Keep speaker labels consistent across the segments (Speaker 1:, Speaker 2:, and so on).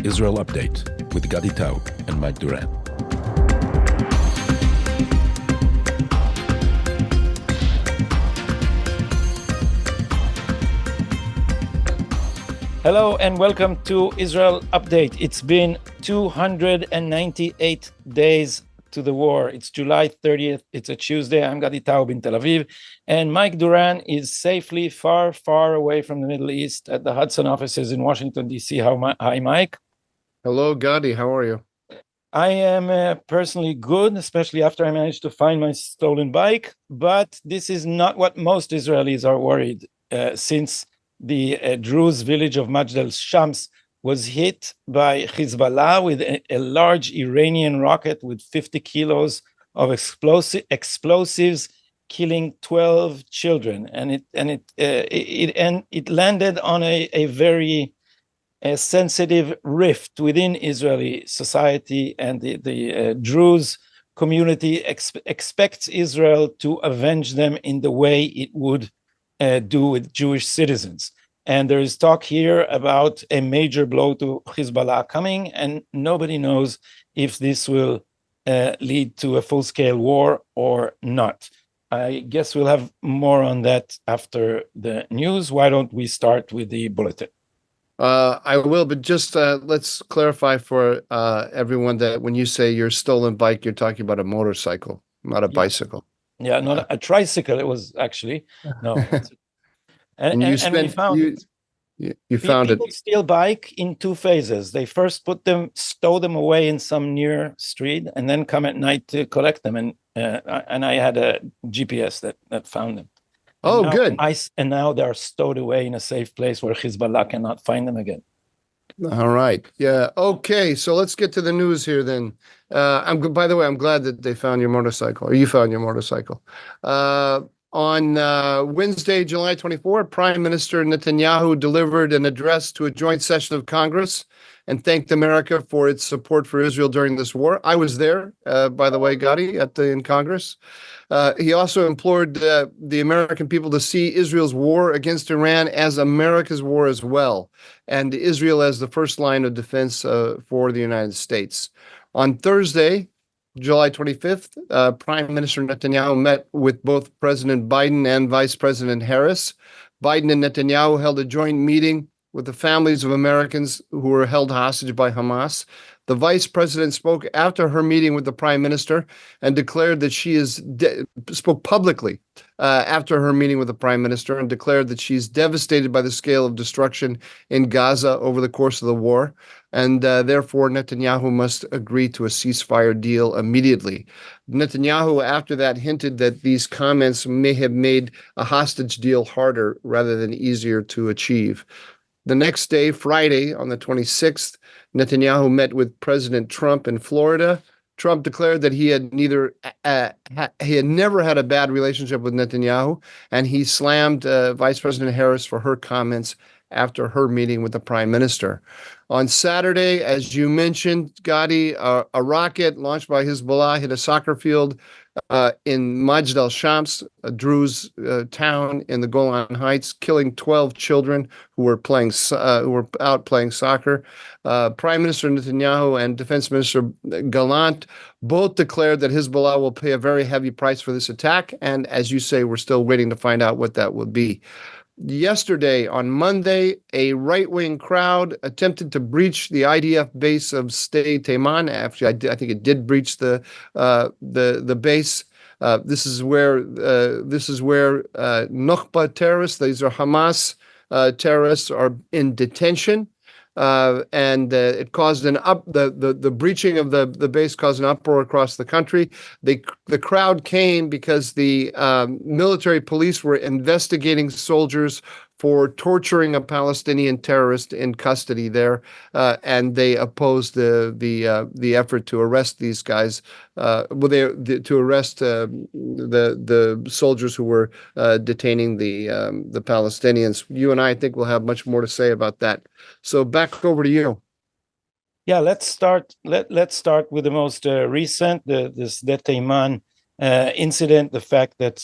Speaker 1: Israel Update with Gadi and Mike Duran.
Speaker 2: Hello and welcome to Israel Update. It's been 298 days to the war. It's July 30th. It's a Tuesday. I'm Gadi in Tel Aviv. And Mike Duran is safely far, far away from the Middle East at the Hudson offices in Washington, D.C. Hi, Mike.
Speaker 3: Hello, Gadi. How are you?
Speaker 2: I am personally good, especially after I managed to find my stolen bike. But this is not what most Israelis are worried since the Druse village of Majd al-Shams was hit by Hezbollah with a large Iranian rocket with 50 kilos of explosives, killing 12 children, and it landed on a very sensitive rift within Israeli society, and the Druze community expects Israel to avenge them in the way it would do with Jewish citizens. And there is talk here about a major blow to Hezbollah coming, and nobody knows if this will lead to a full-scale war or not. I guess we'll have more on that after the news. Why don't we start with the bulletin?
Speaker 3: I will, but just let's clarify for everyone that when you say your stolen bike, you're talking about a motorcycle, not a bicycle.
Speaker 2: Yeah, not a tricycle. It was actually no. And we found
Speaker 3: you found
Speaker 2: people steal bike in two phases. They first stow them away in some near street, and then come at night to collect them. And I had a GPS that found them.
Speaker 3: Good.
Speaker 2: And now they are stowed away in a safe place where Hezbollah cannot find them again.
Speaker 3: All right. Yeah. Okay. So let's get to the news here then. By the way, I'm glad that they found your motorcycle, or you found your motorcycle. On Wednesday, July 24, Prime Minister Netanyahu delivered an address to a joint session of Congress and thanked America for its support for Israel during this war. I was there, by the way, Gadi, in Congress. He also implored the American people to see Israel's war against Iran as America's war as well, and Israel as the first line of defense for the United States. On Thursday, July 25th, Prime Minister Netanyahu met with both President Biden and Vice President Harris. Biden and Netanyahu held a joint meeting with the families of Americans who were held hostage by Hamas. The vice president spoke after her meeting with the prime minister and declared that spoke publicly after her meeting with the prime minister and declared that she's devastated by the scale of destruction in Gaza over the course of the war. And therefore, Netanyahu must agree to a ceasefire deal immediately. Netanyahu, after that, hinted that these comments may have made a hostage deal harder rather than easier to achieve. The next day, Friday, on the 26th, Netanyahu met with President Trump in Florida. Trump declared that he had never had a bad relationship with Netanyahu, and he slammed Vice President Harris for her comments after her meeting with the prime minister. On Saturday, as you mentioned, Gadi, a rocket launched by Hezbollah hit a soccer field in Majd al-Shams, a Druze town in the Golan Heights, killing 12 children who were out playing soccer. Prime Minister Netanyahu and Defense Minister Gallant both declared that Hezbollah will pay a very heavy price for this attack. And as you say, we're still waiting to find out what that will be. Yesterday, on Monday, a right-wing crowd attempted to breach the IDF base of Teiman. Actually, I think it did breach the base. This is where Nukba terrorists, these are Hamas terrorists, are in detention. And it caused the breaching of the base caused an uproar across the country. The crowd came because the military police were investigating soldiers for torturing a Palestinian terrorist in custody there, and they opposed the effort to arrest these guys. To arrest the soldiers who were detaining the Palestinians. You and I think we'll have much more to say about that. So back over to you.
Speaker 2: Yeah, let's start. Let's start with the most recent, this Teiman incident. The fact that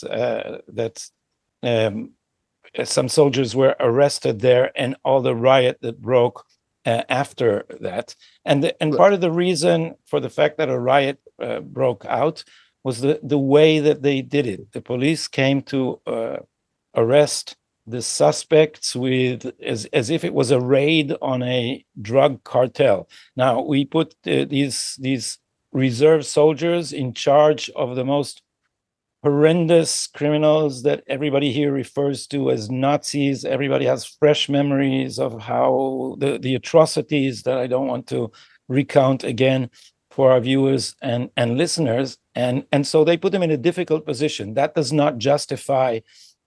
Speaker 2: some soldiers were arrested there, and all the riot that broke after that. And part of the reason for the fact that a riot broke out was the way that they did it. The police came to arrest the suspects with as if it was a raid on a drug cartel. Now we put these reserve soldiers in charge of the most horrendous criminals that everybody here refers to as Nazis. Everybody has fresh memories of how the atrocities that I don't want to recount again for our viewers and listeners. And so they put them in a difficult position. That does not justify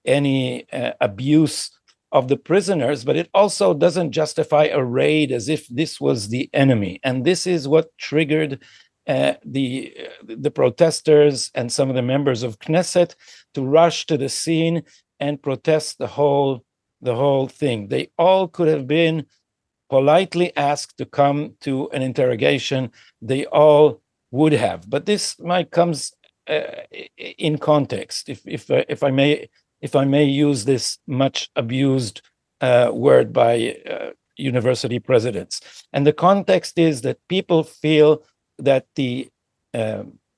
Speaker 2: any abuse of the prisoners, but it also doesn't justify a raid as if this was the enemy. And this is what triggered the protesters and some of the members of Knesset to rush to the scene and protest the whole thing. They all could have been politely asked to come to an interrogation. They all would have. But this might comes in context, if I may use this much abused word by university presidents. And the context is that people feel that the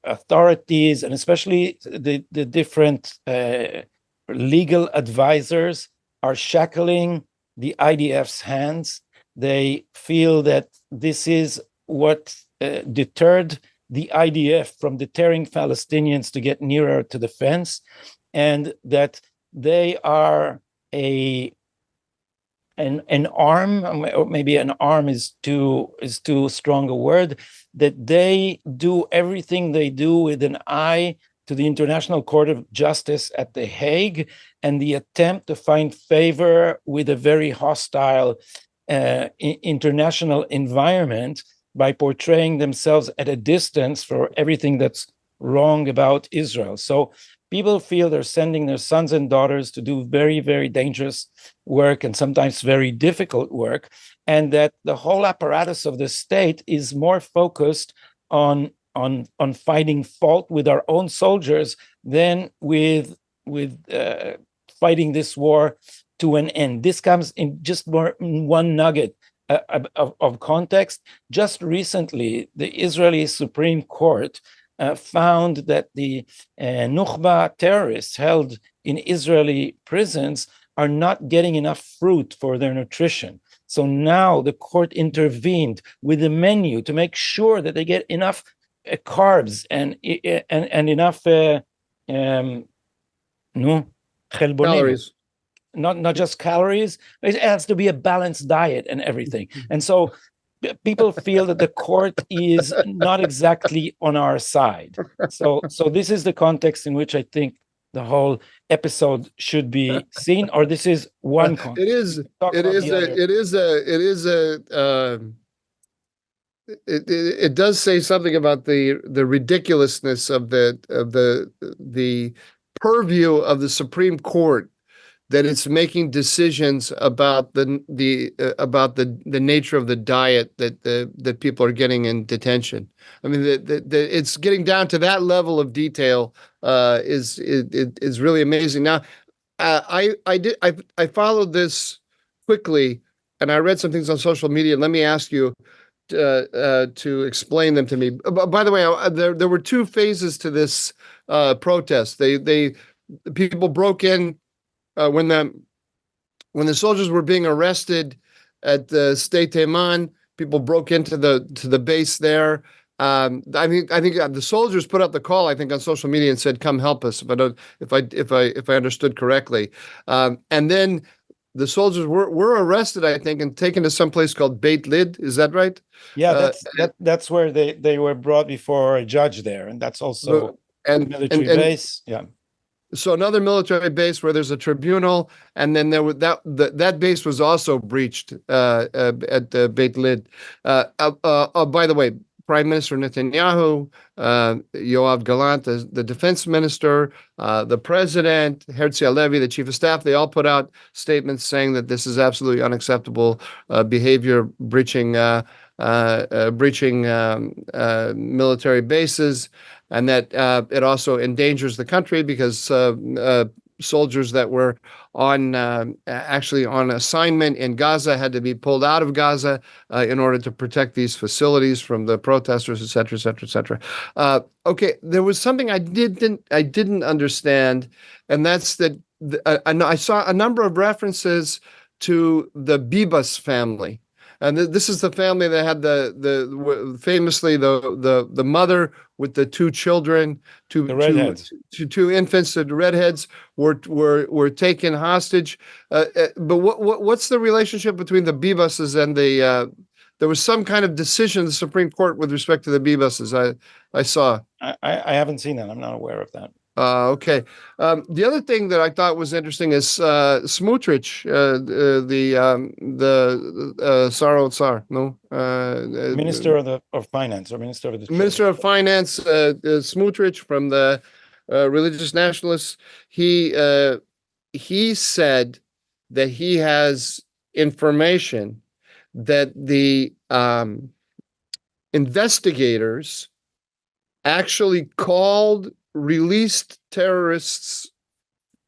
Speaker 2: authorities, and especially the different legal advisors, are shackling the IDF's hands. They feel that this is what deterred the IDF from deterring Palestinians to get nearer to the fence, and that they are an arm, or maybe an arm is too strong a word, that they do everything they do with an eye to the International Court of Justice at The Hague and the attempt to find favor with a very hostile international environment by portraying themselves at a distance for everything that's wrong about Israel. So people feel they're sending their sons and daughters to do very, very dangerous work and sometimes very difficult work, and that the whole apparatus of the state is more focused on finding fault with our own soldiers than with fighting this war to an end. This comes in just one nugget of context. Just recently, the Israeli Supreme Court found that the Nukhba terrorists held in Israeli prisons are not getting enough fruit for their nutrition. So now the court intervened with a menu to make sure that they get enough carbs and enough
Speaker 3: Calories.
Speaker 2: Not just calories. It has to be a balanced diet and everything. And so people feel that the court is not exactly on our side. So this is the context in which I think the whole episode should be seen, or this is one context.
Speaker 3: It does say something about the ridiculousness of the purview of the Supreme Court, that it's making decisions about the nature of the diet that people are getting in detention. I mean, it's getting down to that level of detail is really amazing. Now, I followed this quickly, and I read some things on social media. Let me ask you to explain them to me. By the way, there were two phases to this protest. People broke in. When the soldiers were being arrested at the state Teiman, people broke into the base there. I think the soldiers put up the call, I think, on social media and said, "Come help us." If I understood correctly, and then the soldiers were arrested, I think, and taken to some place called Beit Lid. Is that right?
Speaker 2: Yeah, that's where they were brought before a judge there, and that's also a military base. Yeah.
Speaker 3: So another military base where there's a tribunal, and then there was that base was also breached at Beit Lid. By the way, Prime Minister Netanyahu, Yoav Gallant, the defense minister, the president, Herzi Halevi, the chief of staff, they all put out statements saying that this is absolutely unacceptable behavior, breaching military bases, and that it also endangers the country because soldiers that were on actually on assignment in Gaza had to be pulled out of Gaza in order to protect these facilities from the protesters, et cetera, et cetera, et cetera. Okay, there was something I didn't understand, and that's that I saw a number of references to the Bibas family. And this is the family that had famously the mother with the two children,
Speaker 2: The redheads.
Speaker 3: two infants, the redheads were taken hostage. But what's the relationship between the Bibases and the? There was some kind of decision in the Supreme Court with respect to the Bibases. I saw.
Speaker 2: I haven't seen that. I'm not aware of that.
Speaker 3: Okay. The other thing that I thought was interesting is Smotrich, the Sar Otsar, no,
Speaker 2: Minister of Finance or Minister of the
Speaker 3: Minister of Finance, Smotrich from the Religious Nationalists. He said that he has information that the investigators actually called released terrorists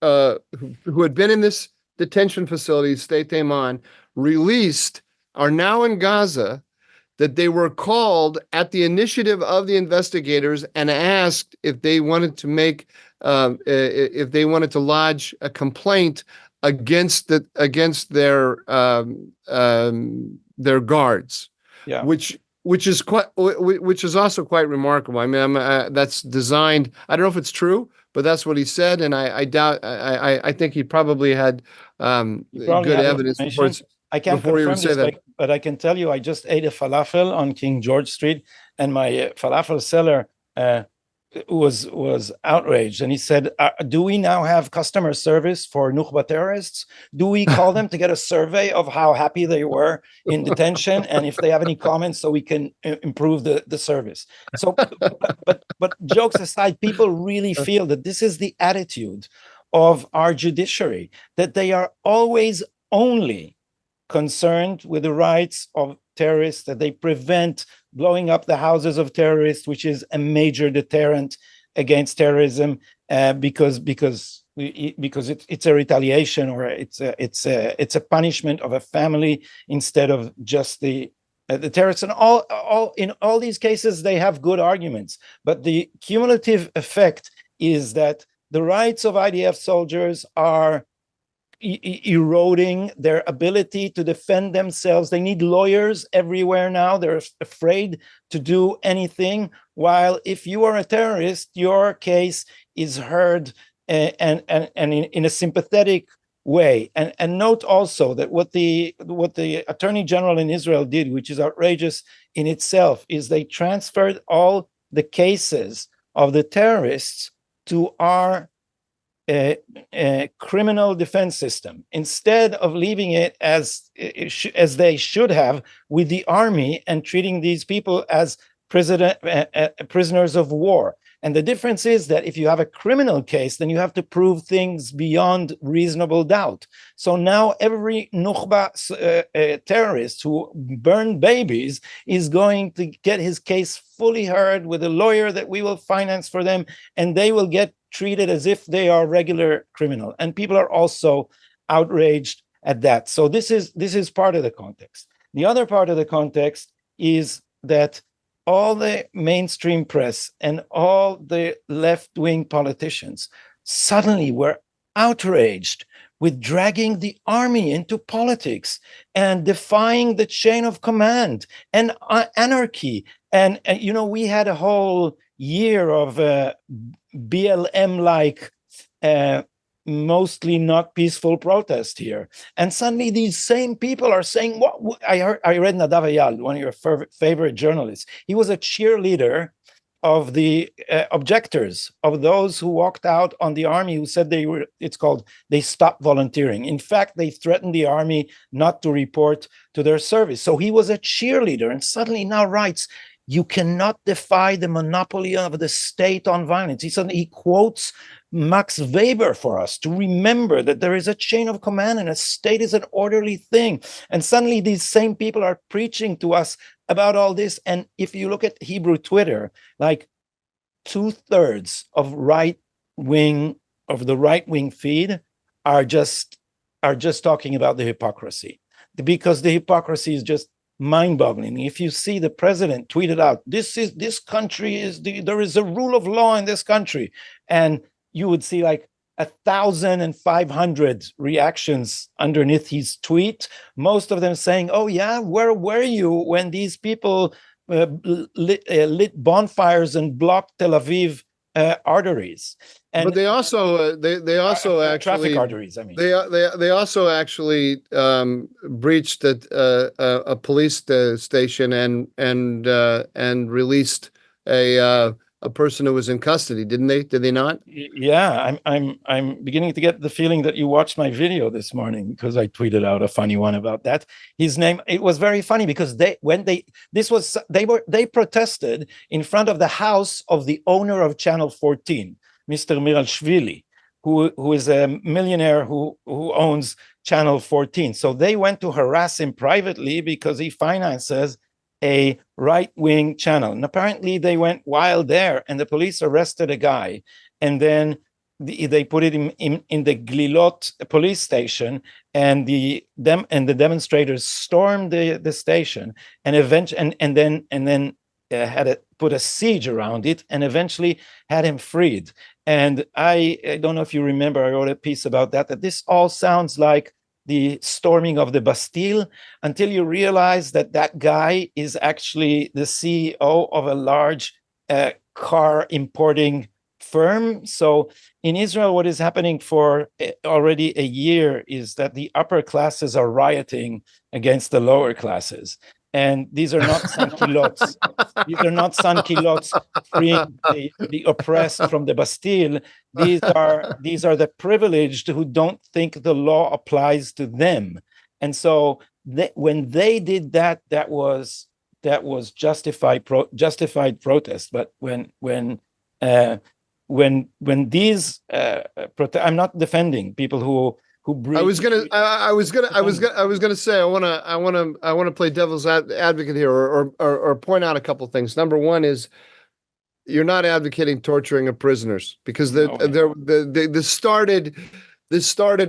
Speaker 3: who had been in this detention facility, State Teiman, released, are now in Gaza, that they were called at the initiative of the investigators and asked if they wanted to make, if they wanted to lodge a complaint against their guards,
Speaker 2: Yeah.
Speaker 3: which is also quite remarkable. I mean, that's designed. I don't know if it's true, but that's what he said, and I doubt. I think he probably had good evidence before
Speaker 2: I can't
Speaker 3: before he
Speaker 2: confirm
Speaker 3: would say
Speaker 2: this,
Speaker 3: that.
Speaker 2: but I can tell you, I just ate a falafel on King George Street, and my falafel seller was outraged, and he said, "Do we now have customer service for Nukhba terrorists? Do we call them to get a survey of how happy they were in detention, and if they have any comments, so we can improve the service?" So, but jokes aside, people really feel that this is the attitude of our judiciary, that they are always only concerned with the rights of terrorists, that they prevent blowing up the houses of terrorists, which is a major deterrent against terrorism, because it's a retaliation, or it's a punishment of a family instead of just the terrorists. And in all these cases, they have good arguments, but the cumulative effect is that the rights of IDF soldiers are eroding their ability to defend themselves. They need lawyers everywhere now. They're afraid to do anything. While if you are a terrorist, your case is heard and in a sympathetic way. And note also that what the Attorney General in Israel did, which is outrageous in itself, is they transferred all the cases of the terrorists to our criminal defense system, instead of leaving it as they should have with the army and treating these people as prisoners of war. And the difference is that if you have a criminal case, then you have to prove things beyond reasonable doubt. So now every Nukhba terrorist who burned babies is going to get his case fully heard with a lawyer that we will finance for them, and they will get treated as if they are regular criminal. And people are also outraged at that. So this is part of the context. The other part of the context is that all the mainstream press and all the left-wing politicians suddenly were outraged with dragging the army into politics and defying the chain of command and anarchy. And we had a whole year of BLM-like, mostly not peaceful protest here. And suddenly these same people are saying, what I read Nadav Eyal, one of your favorite journalists. He was a cheerleader of the objectors, of those who walked out on the army, who said they stopped volunteering. In fact, they threatened the army not to report to their service. So he was a cheerleader, and suddenly now writes, you cannot defy the monopoly of the state on violence. He quotes Max Weber for us to remember that there is a chain of command and a state is an orderly thing. And suddenly these same people are preaching to us about all this. And if you look at Hebrew Twitter, like 2/3 of right-wing the right-wing feed are just talking about the hypocrisy, because the hypocrisy is just mind-boggling. If you see the president tweeted out, this country there is a rule of law in this country, and you would see like 1,500 reactions underneath his tweet, most of them saying, "Oh yeah, where were you when these people lit bonfires and blocked Tel Aviv arteries?" And
Speaker 3: but they also actually
Speaker 2: traffic arteries. I mean,
Speaker 3: they also actually breached a police station and released a person who was in custody, didn't they? Did they not?
Speaker 2: Yeah, I'm beginning to get the feeling that you watched my video this morning, because I tweeted out a funny one about that. His name, it was very funny because they protested in front of the house of the owner of Channel 14, Mr. Miralshvili, who is a millionaire who owns Channel 14. So they went to harass him privately because he finances a right-wing channel. And apparently they went wild there, and the police arrested a guy, and then they put it in the Glilot police station, and the demonstrators stormed the station, and eventually and then put a siege around it, and eventually had him freed. And I don't know if you remember, I wrote a piece about that this all sounds like the storming of the Bastille, until you realize that guy is actually the CEO of a large car importing firm. So in Israel, what is happening for already a year is that the upper classes are rioting against the lower classes. And these are not sans-culottes. These are not sans-culottes freeing the oppressed from the Bastille. These are the privileged who don't think the law applies to them. And so when they did that, that was justified protest. But when these I'm not defending people who
Speaker 3: I was gonna say I want to play devil's advocate here, or point out a couple of things. Number one is, you're not advocating torturing of prisoners, because this started,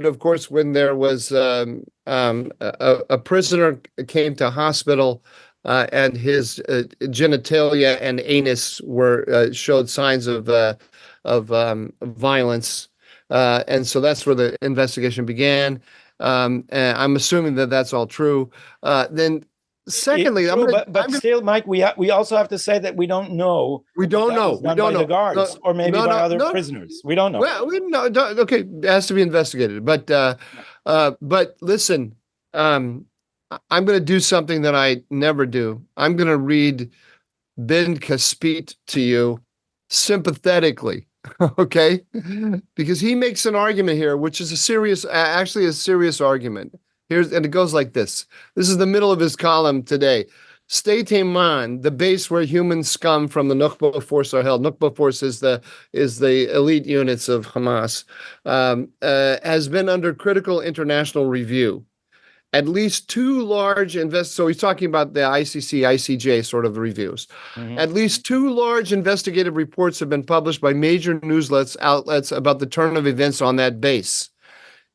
Speaker 3: of course, when there was a prisoner came to hospital and his genitalia and anus showed signs of violence. And so that's where the investigation began. And I'm assuming that that's all true. Then, secondly,
Speaker 2: still, Mike, we also have to say that we don't know.
Speaker 3: We don't know.
Speaker 2: We don't know the guards, or maybe by other prisoners. We don't know.
Speaker 3: Well, we know. Okay, it has to be investigated. But listen, I'm going to do something that I never do. I'm going to read Ben Caspit to you sympathetically. Okay, because he makes an argument here, which is a serious argument. And it goes like this. This is the middle of his column today. Stay Teiman, the base where human scum from the Nukba force are held. Nukba force is the elite units of Hamas. Has been under critical international review. At least two large so he's talking about the ICC, ICJ sort of reviews. Mm-hmm. At least two large investigative reports have been published by major news outlets about the turn of events on that base.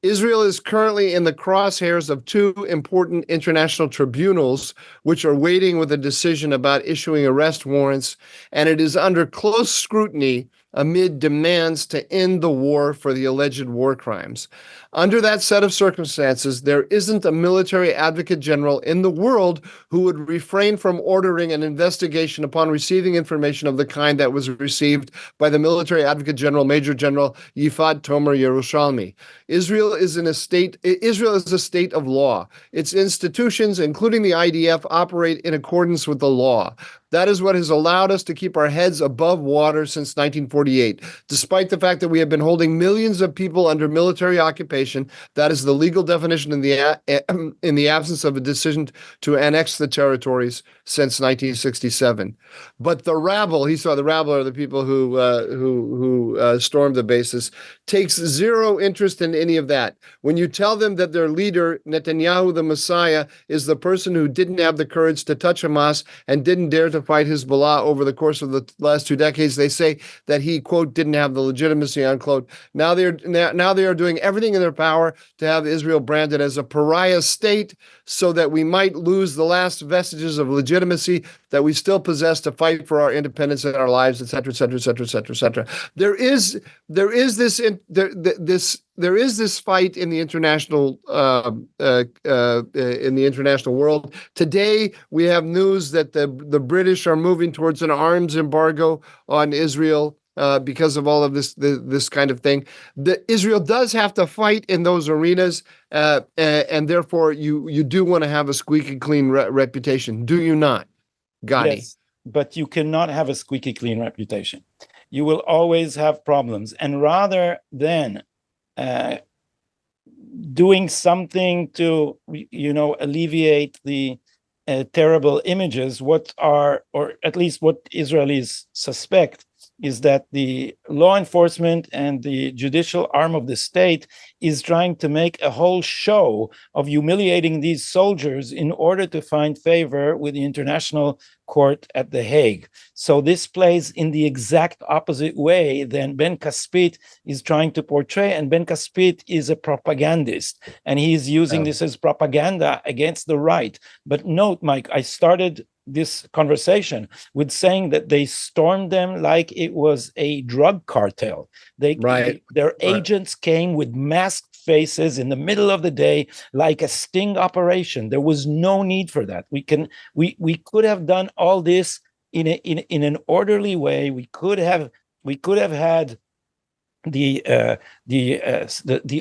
Speaker 3: Israel is currently in the crosshairs of two important international tribunals, which are waiting with a decision about issuing arrest warrants, and it is under close scrutiny amid demands to end the war for the alleged war crimes. Under that set of circumstances, there isn't a military advocate general in the world who would refrain from ordering an investigation upon receiving information of the kind that was received by the military advocate general, Major General Yifat Tomer Yerushalmi. Israel is a state of law. Its institutions, including the IDF, operate in accordance with the law. That is what has allowed us to keep our heads above water since 1948. Despite the fact that we have been holding millions of people under military occupation, that is the legal definition in the absence of a decision to annex the territories since 1967. But the rabble, he saw the rabble are the people who stormed the bases, takes zero interest in any of that. When you tell them that their leader, Netanyahu, the Messiah, is the person who didn't have the courage to touch Hamas and didn't dare to fight Hezbollah over the course of the last 2 decades, they say that he, quote, didn't have the legitimacy, unquote. Now they are doing everything in their power to have Israel branded as a pariah state so that we might lose the last vestiges of legitimacy that we still possess to fight for our independence and our lives, et cetera, et cetera, et cetera, et cetera, et cetera. There is this fight in the international world. Today, we have news that the British are moving towards an arms embargo on Israel because of all of this kind of thing. Israel does have to fight in those arenas, and therefore you do want to have a squeaky clean reputation, do you not, Gadi?
Speaker 2: Yes, but you cannot have a squeaky clean reputation. You will always have problems, and rather than doing something to, alleviate the terrible images, or at least what Israelis suspect, is that the law enforcement and the judicial arm of the state is trying to make a whole show of humiliating these soldiers in order to find favor with the International Court at The Hague. So this plays in the exact opposite way than Ben Caspit is trying to portray. And Ben Caspit is a propagandist, and he is using this as propaganda against the right. But note, Mike, I started this conversation with saying that they stormed them like it was a drug cartel. Their agents came with masked faces in the middle of the day, like a sting operation. There was no need for that. We could have done all this in an orderly way. We could have had the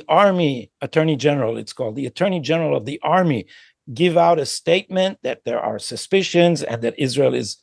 Speaker 2: Army Attorney General, it's called the Attorney General of the Army, give out a statement that there are suspicions and that Israel is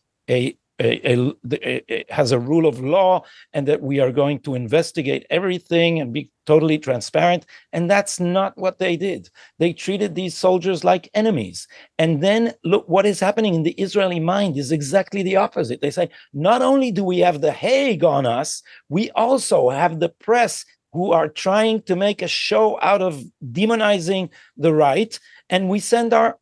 Speaker 2: has a rule of law and that we are going to investigate everything and be totally transparent. And that's not what they did. They treated these soldiers like enemies. And then look, what is happening in the Israeli mind is exactly the opposite. They say, not only do we have the Hague on us, we also have the press who are trying to make a show out of demonizing the right. And we send our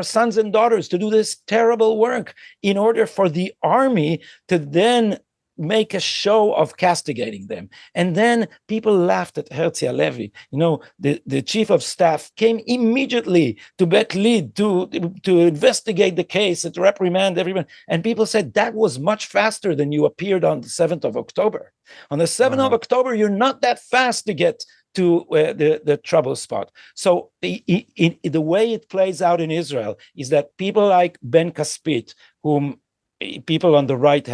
Speaker 2: sons and daughters to do this terrible work in order for the army to then make a show of castigating them. And then people laughed at Herzi Halevi. The chief of staff came immediately to Bet Lid to investigate the case and to reprimand everyone. And people said that was much faster than you appeared on the 7th of October. On the 7th of October, you're not that fast to get to the trouble spot. So the way it plays out in Israel is that people like Ben Caspit, whom people on the right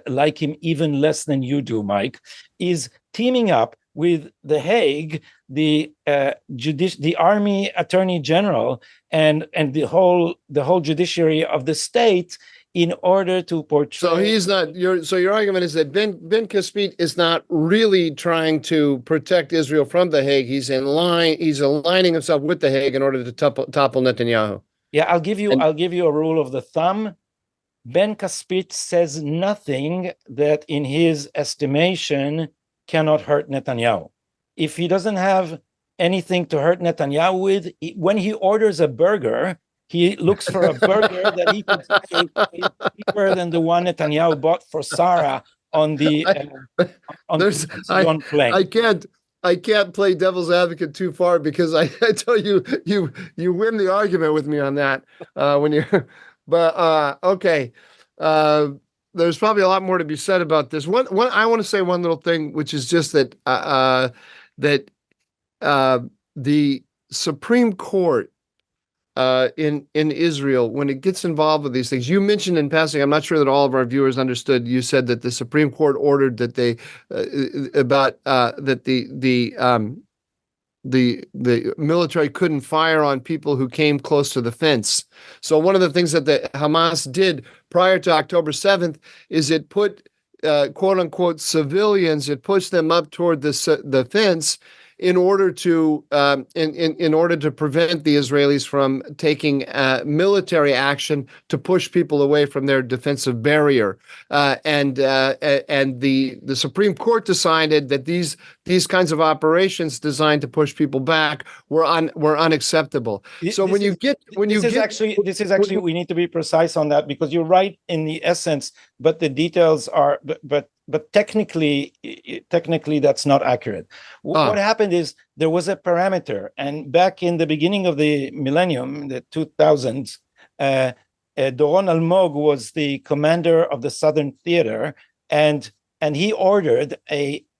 Speaker 2: like him even less than you do, Mike, is teaming up with The Hague, the Army Attorney General, and the whole judiciary of the state, in order to portray.
Speaker 3: So he's not. Your argument is that Ben Caspit is not really trying to protect Israel from The Hague. He's aligning himself with The Hague in order to topple Netanyahu.
Speaker 2: Yeah, I'll give you a rule of the thumb. Ben Caspit says nothing that, in his estimation, cannot hurt Netanyahu. If he doesn't have anything to hurt Netanyahu with, when he orders a burger, he looks for a burger that he could say is cheaper than the one Netanyahu bought for Sarah on the plane.
Speaker 3: I can't play devil's advocate too far, because I tell you win the argument with me on that okay. There's probably a lot more to be said about this. One I want to say one little thing, which is just that the Supreme Court in Israel, when it gets involved with these things, you mentioned in passing, I'm not sure that all of our viewers understood, you said that the Supreme Court ordered that the military couldn't fire on people who came close to the fence. So one of the things that the Hamas did prior to October 7th is it put quote unquote civilians, it pushed them up toward the fence, in order to in order to prevent the Israelis from taking military action to push people away from their defensive barrier. And the Supreme Court decided that these kinds of operations designed to push people back were unacceptable. So this
Speaker 2: is actually we need to be precise on that, because you're right in the essence, but the details are but technically that's not accurate. What happened is there was a parameter, and back in the beginning of the millennium, the 2000s, Doron Almog was the commander of the Southern Theater, and he ordered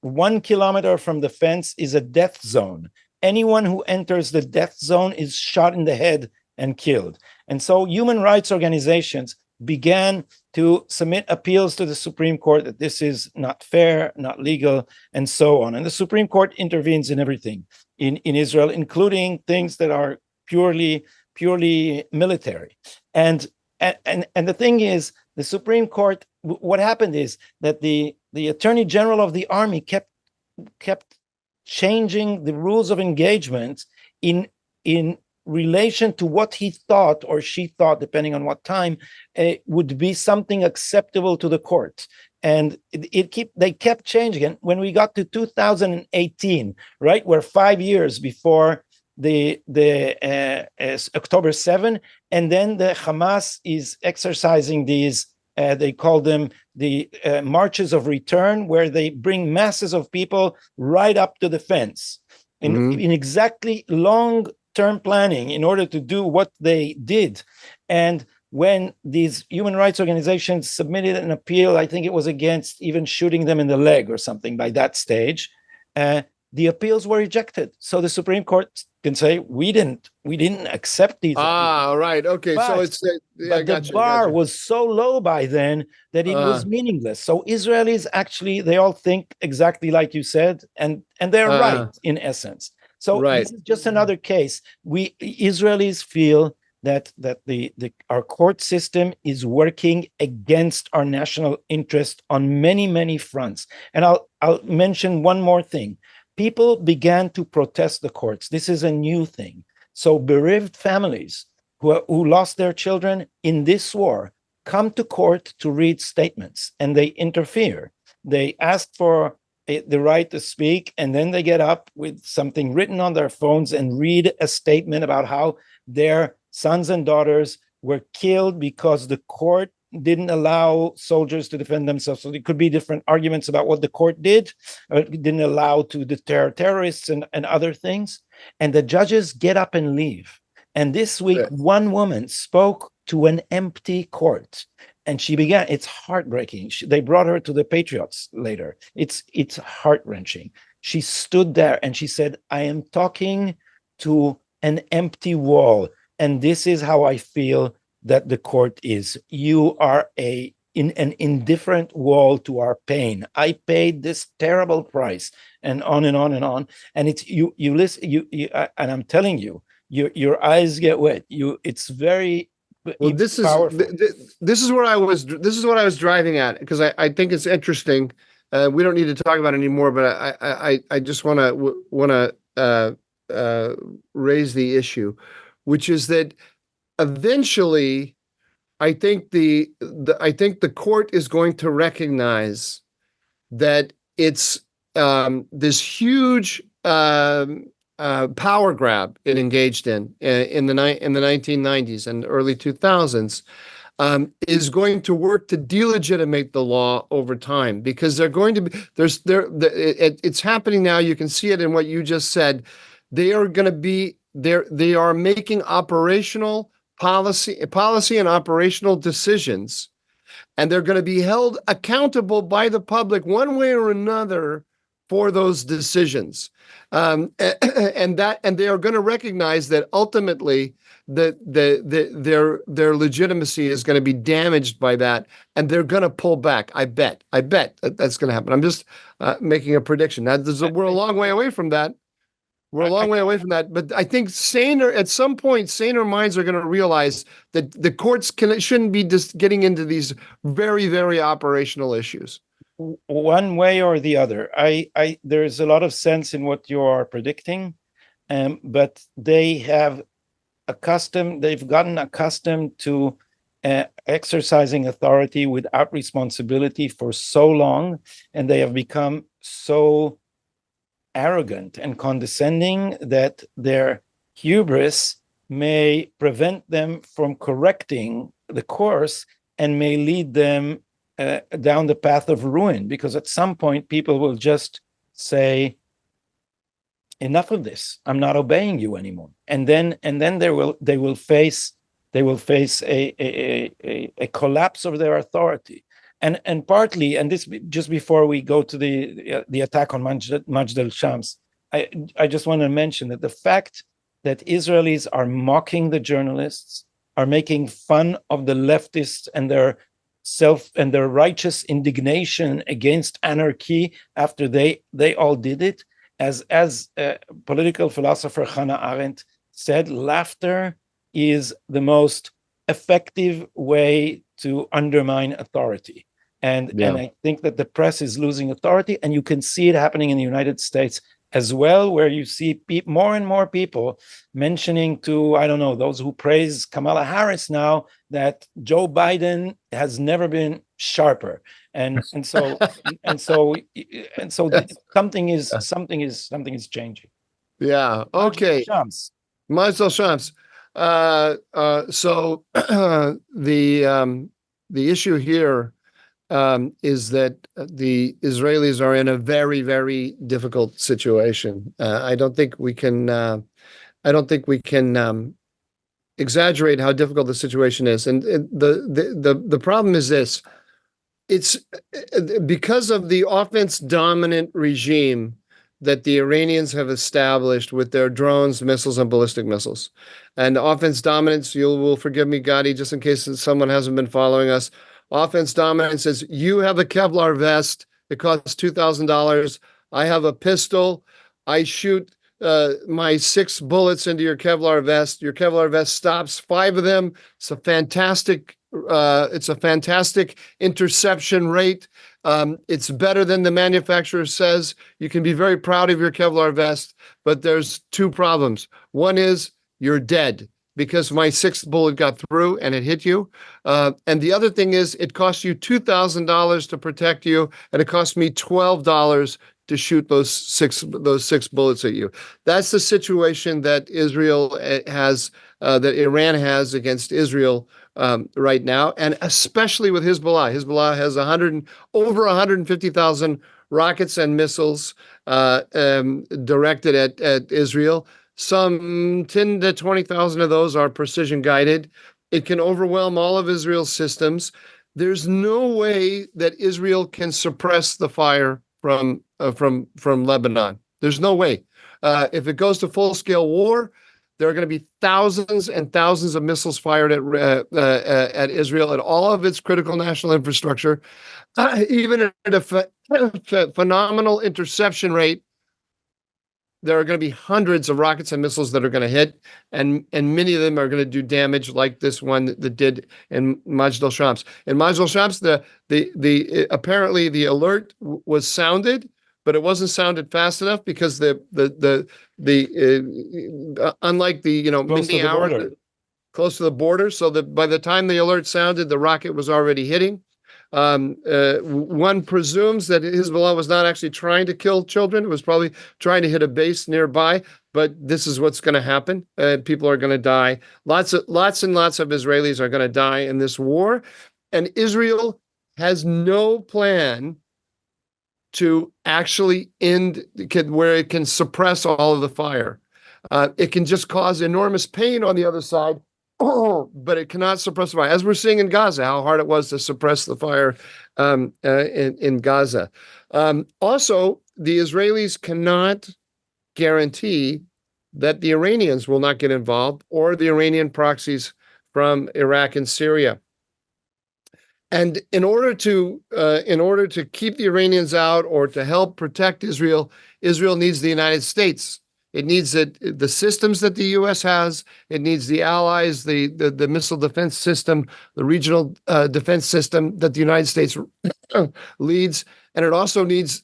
Speaker 2: 1 kilometer from the fence is a death zone. Anyone who enters the death zone is shot in the head and killed. And so human rights organizations began to submit appeals to the Supreme Court that this is not fair, not legal, and so on. And the Supreme Court intervenes in everything in Israel, including things that are purely military. And the thing is, the Supreme Court, what happened is that the Attorney General of the Army kept changing the rules of engagement in relation to what he thought or she thought, depending on what time, would be something acceptable to the court. And they kept changing. And when we got to 2018, right, we're 5 years before the October 7, and then the Hamas is exercising these, they call them the marches of return, where they bring masses of people right up to the fence in exactly long-term planning in order to do what they did. And when these human rights organizations submitted an appeal, I think it was against even shooting them in the leg or something by that stage, the appeals were rejected. So the Supreme Court can say, we didn't accept these appeals.
Speaker 3: Right. Okay.
Speaker 2: But,
Speaker 3: so it's
Speaker 2: the bar was so low by then that it was meaningless. So Israelis actually, they all think exactly like you said, and they're right in essence. So this is just another case. Israelis feel that our court system is working against our national interest on many fronts. And I'll mention one more thing. People began to protest the courts. This is a new thing. So bereaved families who lost their children in this war come to court to read statements, and they interfere. They ask for the right to speak, and then they get up with something written on their phones and read a statement about how their sons and daughters were killed because the court didn't allow soldiers to defend themselves. So there could be different arguments about what the court did, or didn't allow to deter terrorists and other things. And the judges get up and leave. And this week, one woman spoke to an empty court, and she began. It's heartbreaking. They brought her to the Patriots later. It's heart-wrenching. She stood there and she said, I am talking to an empty wall, and this is how I feel that the court is. You are an indifferent wall to our pain. I paid this terrible price, and on and on and on. And it's you listen, and I'm telling you, your eyes get wet. It's very powerful.
Speaker 3: This is what I was driving at, because I think it's interesting. We don't need to talk about it anymore, but I just want to raise the issue, which is that eventually, I think the court is going to recognize that it's this huge power grab it engaged in the 1990s and early 2000s is going to work to delegitimate the law over time, because they're going to be it's happening now. You can see it in what you just said. They are making operational policy and operational decisions, and they're going to be held accountable by the public one way or another for those decisions, and they are going to recognize that ultimately their legitimacy is going to be damaged by that, and they're going to pull back. I bet that's going to happen. I'm just making a prediction. Now, we're a long way away from that. We're a long way away from that, but I think at some point, saner minds are going to realize that the courts shouldn't be just getting into these very, very operational issues.
Speaker 2: one way or the other. There's a lot of sense in what you are predicting, but they've gotten accustomed to exercising authority without responsibility for so long, and they have become so arrogant and condescending that their hubris may prevent them from correcting the course and may lead them down the path of ruin, because at some point people will just say, enough of this, I'm not obeying you anymore, and then they will face a collapse of their authority. And partly, and this just before we go to the attack on Majd al-Shams, I just want to mention that the fact that Israelis are mocking the journalists, are making fun of the leftists and their righteous indignation against anarchy after they all did it, as political philosopher Hannah Arendt said, laughter is the most effective way to undermine authority. And I think that the press is losing authority, and you can see it happening in the United States as well, where you see more and more people mentioning to, I don't know, those who praise Kamala Harris now, that Joe Biden has never been sharper. And so something is changing.
Speaker 3: Yeah. Okay. Majd al-Shams. So the issue here is that the Israelis are in a very, very difficult situation. I don't think we can exaggerate how difficult the situation is. And the problem is this: it's because of the offense dominant regime that the Iranians have established with their drones, missiles, and ballistic missiles. And offense dominance, you will forgive me, Gadi, just in case someone hasn't been following us. Offense dominance is, you have a Kevlar vest, it costs $2,000. I have a pistol. I shoot my 6 bullets into your Kevlar vest. Your Kevlar vest stops 5 of them. It's a fantastic interception rate. It's better than the manufacturer says. You can be very proud of your Kevlar vest, but there's 2 problems. One is you're dead because my 6th bullet got through and it hit you. And the other thing is it costs you $2,000 to protect you, and it cost me $12 to shoot those six bullets at you. That's the situation that Israel has, that Iran has against Israel right now, and especially with Hezbollah. Hezbollah has over 150,000 rockets and missiles directed at Israel. Some 10 to 20,000 of those are precision guided. It can overwhelm all of Israel's systems. There's no way that Israel can suppress the fire from Lebanon. There's no way. If it goes to full-scale war, there are going to be thousands and thousands of missiles fired at Israel, at all of its critical national infrastructure. Even at a phenomenal interception rate, there are going to be hundreds of rockets and missiles that are going to hit, and many of them are going to do damage like this one that did in Majd al-Shams. In Majd al-Shams, apparently the alert was sounded, but it wasn't sounded fast enough because unlike the many hours close to the border, so that by the time the alert sounded, the rocket was already hitting. One presumes that Hezbollah was not actually trying to kill children. It was probably trying to hit a base nearby, but this is what's going to happen. People are going to die. Lots and lots of Israelis are going to die in this war. And Israel has no plan to actually end where it can suppress all of the fire. It can just cause enormous pain on the other side, but it cannot suppress the fire, as we're seeing in Gaza, how hard it was to suppress the fire in Gaza. Also, the Israelis cannot guarantee that the Iranians will not get involved, or the Iranian proxies from Iraq and Syria. And in order to keep the Iranians out, or to help protect Israel, Israel needs the United States. It needs the systems that the U.S. has. It needs the allies, the missile defense system, the regional defense system that the United States leads. and it also needs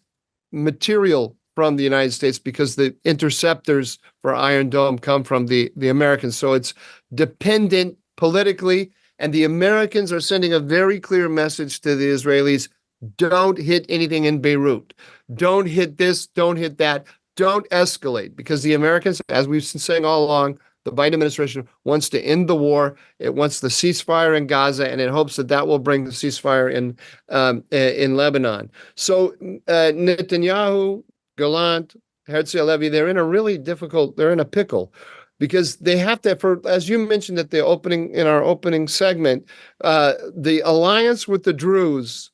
Speaker 3: material from the United States because the interceptors for Iron Dome come from the Americans. So it's dependent politically, and the Americans are sending a very clear message to the Israelis: don't hit anything in Beirut. Don't hit this, don't hit that, don't escalate, because the Americans, as we've been saying all along, the Biden administration wants to end the war. It wants the ceasefire in Gaza, and it hopes that that will bring the ceasefire in Lebanon. So Netanyahu, Gallant, Herzl Levy, they're in a pickle, because they have to, as you mentioned in our opening segment, the alliance with the Druse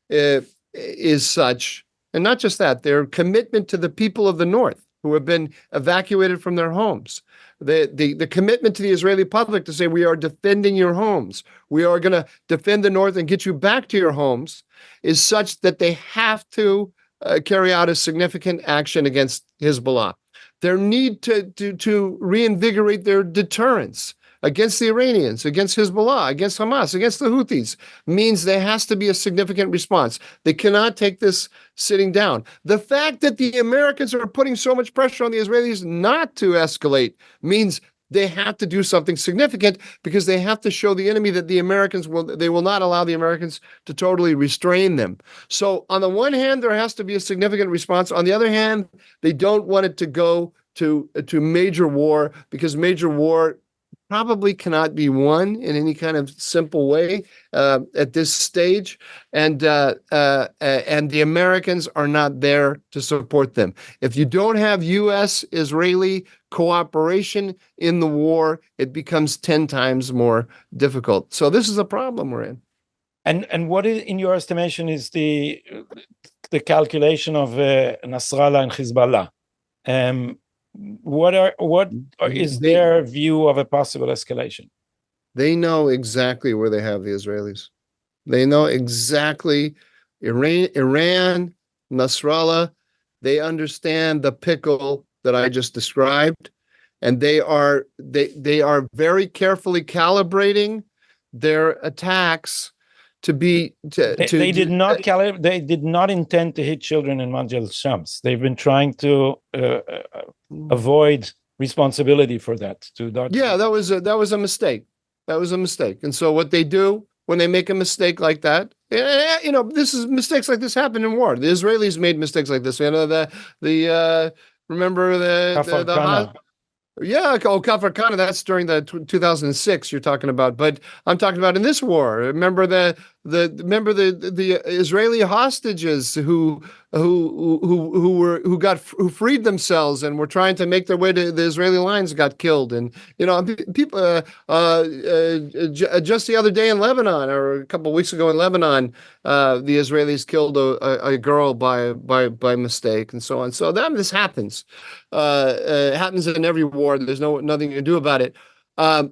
Speaker 3: is such, and not just that, their commitment to the people of the north who have been evacuated from their homes. The commitment to the Israeli public to say, we are defending your homes, we are going to defend the north and get you back to your homes, is such that they have to carry out a significant action against Hezbollah. Their need to reinvigorate their deterrence against the Iranians, against Hezbollah, against Hamas, against the Houthis, means there has to be a significant response. They cannot take this sitting down. The fact that the Americans are putting so much pressure on the Israelis not to escalate means they have to do something significant, because they have to show the enemy that the Americans will not allow the Americans to totally restrain them. So on the one hand, there has to be a significant response. On the other hand, they don't want it to go to major war, because major war probably cannot be won in any kind of simple way at this stage, and the Americans are not there to support them. If you don't have U.S.-Israeli cooperation in the war, it becomes 10 times more difficult. So this is a problem we're in.
Speaker 2: And what is, in your estimation, is the calculation of Nasrallah and Hezbollah? What is their view of a possible escalation?
Speaker 3: They know exactly where they have the Israelis. They know exactly Iran, Nasrallah. They understand the pickle that I just described, and they are very carefully calibrating their attacks to be. They did
Speaker 2: not intend to hit children in Manjal Shams. They've been trying to avoid responsibility for that.
Speaker 3: That was a mistake. That was a mistake. And so what they do when they make a mistake like that, mistakes like this happen in war. The Israelis made mistakes like this. Remember the Kafar Khan, that's during the 2006 you're talking about, but I'm talking about in this war. Remember the Israeli hostages who freed themselves and were trying to make their way to the Israeli lines, got killed. And people just the other day in Lebanon, or a couple of weeks ago in Lebanon, the Israelis killed a girl by mistake, and so on. So this happens. It happens in every war. There's nothing you can do about it.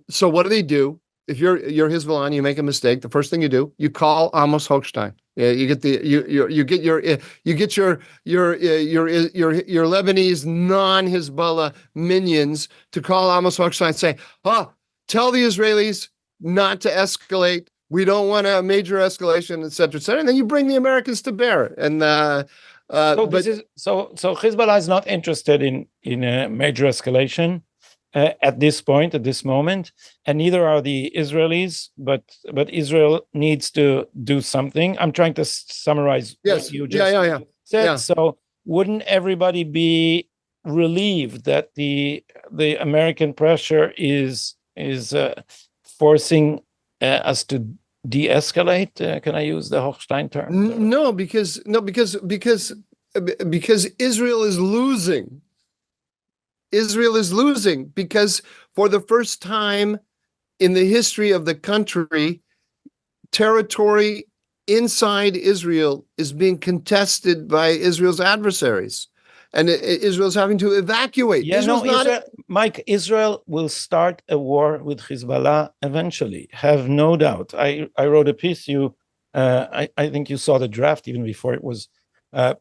Speaker 3: So what do? If you're Hezbollah and you make a mistake, the first thing you do, you call Amos Hochstein. Yeah, you get your Lebanese non-Hezbollah minions to call Amos Hochstein and say, tell the Israelis not to escalate. We don't want a major escalation, et cetera, et cetera. And then you bring the Americans to bear. And
Speaker 2: so Hezbollah is not interested in a major escalation at this moment, and neither are the Israelis. But Israel needs to do something. I'm trying to summarize what you just said. Yeah. So wouldn't everybody be relieved that the American pressure is forcing us to de-escalate? Can I use the Hochstein term?
Speaker 3: No, because Israel is losing. Israel is losing because for the first time in the history of the country, territory inside Israel is being contested by Israel's adversaries, and Israel's having to evacuate.
Speaker 2: Israel will start a war with Hezbollah eventually, have no doubt. I wrote a piece. I think you saw the draft even before it was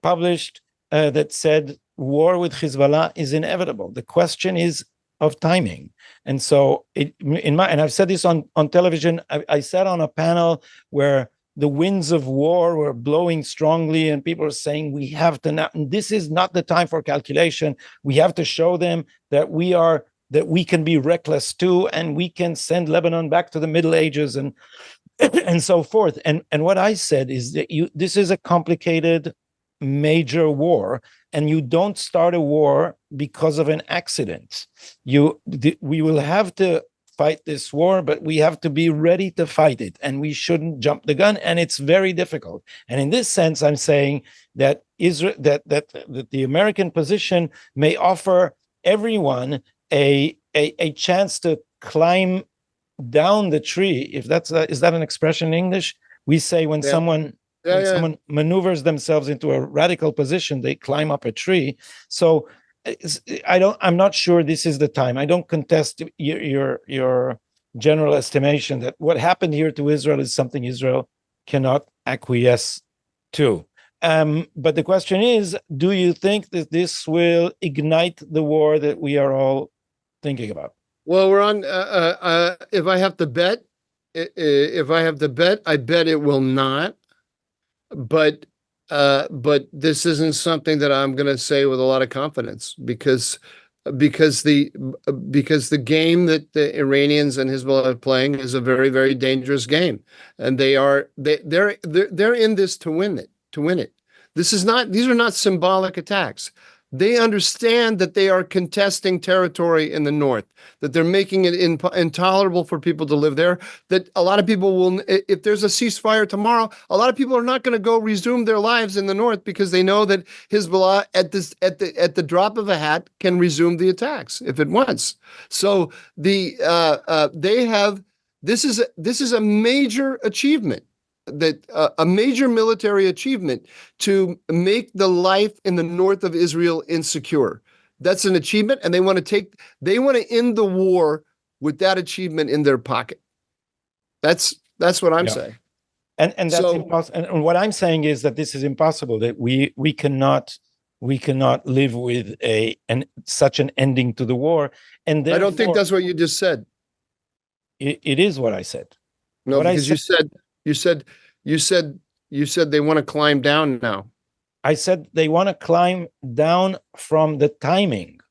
Speaker 2: published, that said war with Hezbollah is inevitable. The question is of timing. And so and I've said this on television. I sat on a panel where the winds of war were blowing strongly, and people are saying we have to now. And this is not the time for calculation. We have to show them that we can be reckless too, and we can send Lebanon back to the Middle Ages and and so forth. And what I said is that this is a complicated, major war, and you don't start a war because of an accident. We will have to fight this war, but we have to be ready to fight it, and we shouldn't jump the gun. And it's very difficult. And in this sense, I'm saying that Israel, that the American position may offer everyone a chance to climb down the tree. If is that an expression in English? We say when someone maneuvers themselves into a radical position, they climb up a tree. So I'm not sure this is the time. I don't contest your general estimation that what happened here to Israel is something Israel cannot acquiesce to. But the question is, do you think that this will ignite the war that we are all thinking about?
Speaker 3: Well, we're on. If I have to bet, I bet it will not. But this isn't something that I'm going to say with a lot of confidence because the game that the Iranians and Hezbollah are playing is a very, very dangerous game, and they're in this to win it. These are not symbolic attacks. They understand that they are contesting territory in the north, that they're making it intolerable for people to live there, that a lot of people will, if there's a ceasefire tomorrow, a lot of people are not going to go resume their lives in the north because they know that Hezbollah at the drop of a hat can resume the attacks if it wants. So this is a major achievement. That a major military achievement to make the life in the north of Israel insecure. That's an achievement, and they want to end the war with that achievement in their pocket. That's what I'm saying.
Speaker 2: And that's impossible. And what I'm saying is that this is impossible. That we cannot live with such an ending to the war. And
Speaker 3: I don't think that's what you just said.
Speaker 2: It is what I said.
Speaker 3: No, because you said they want to climb down now.
Speaker 2: I said they want to climb down from the timing,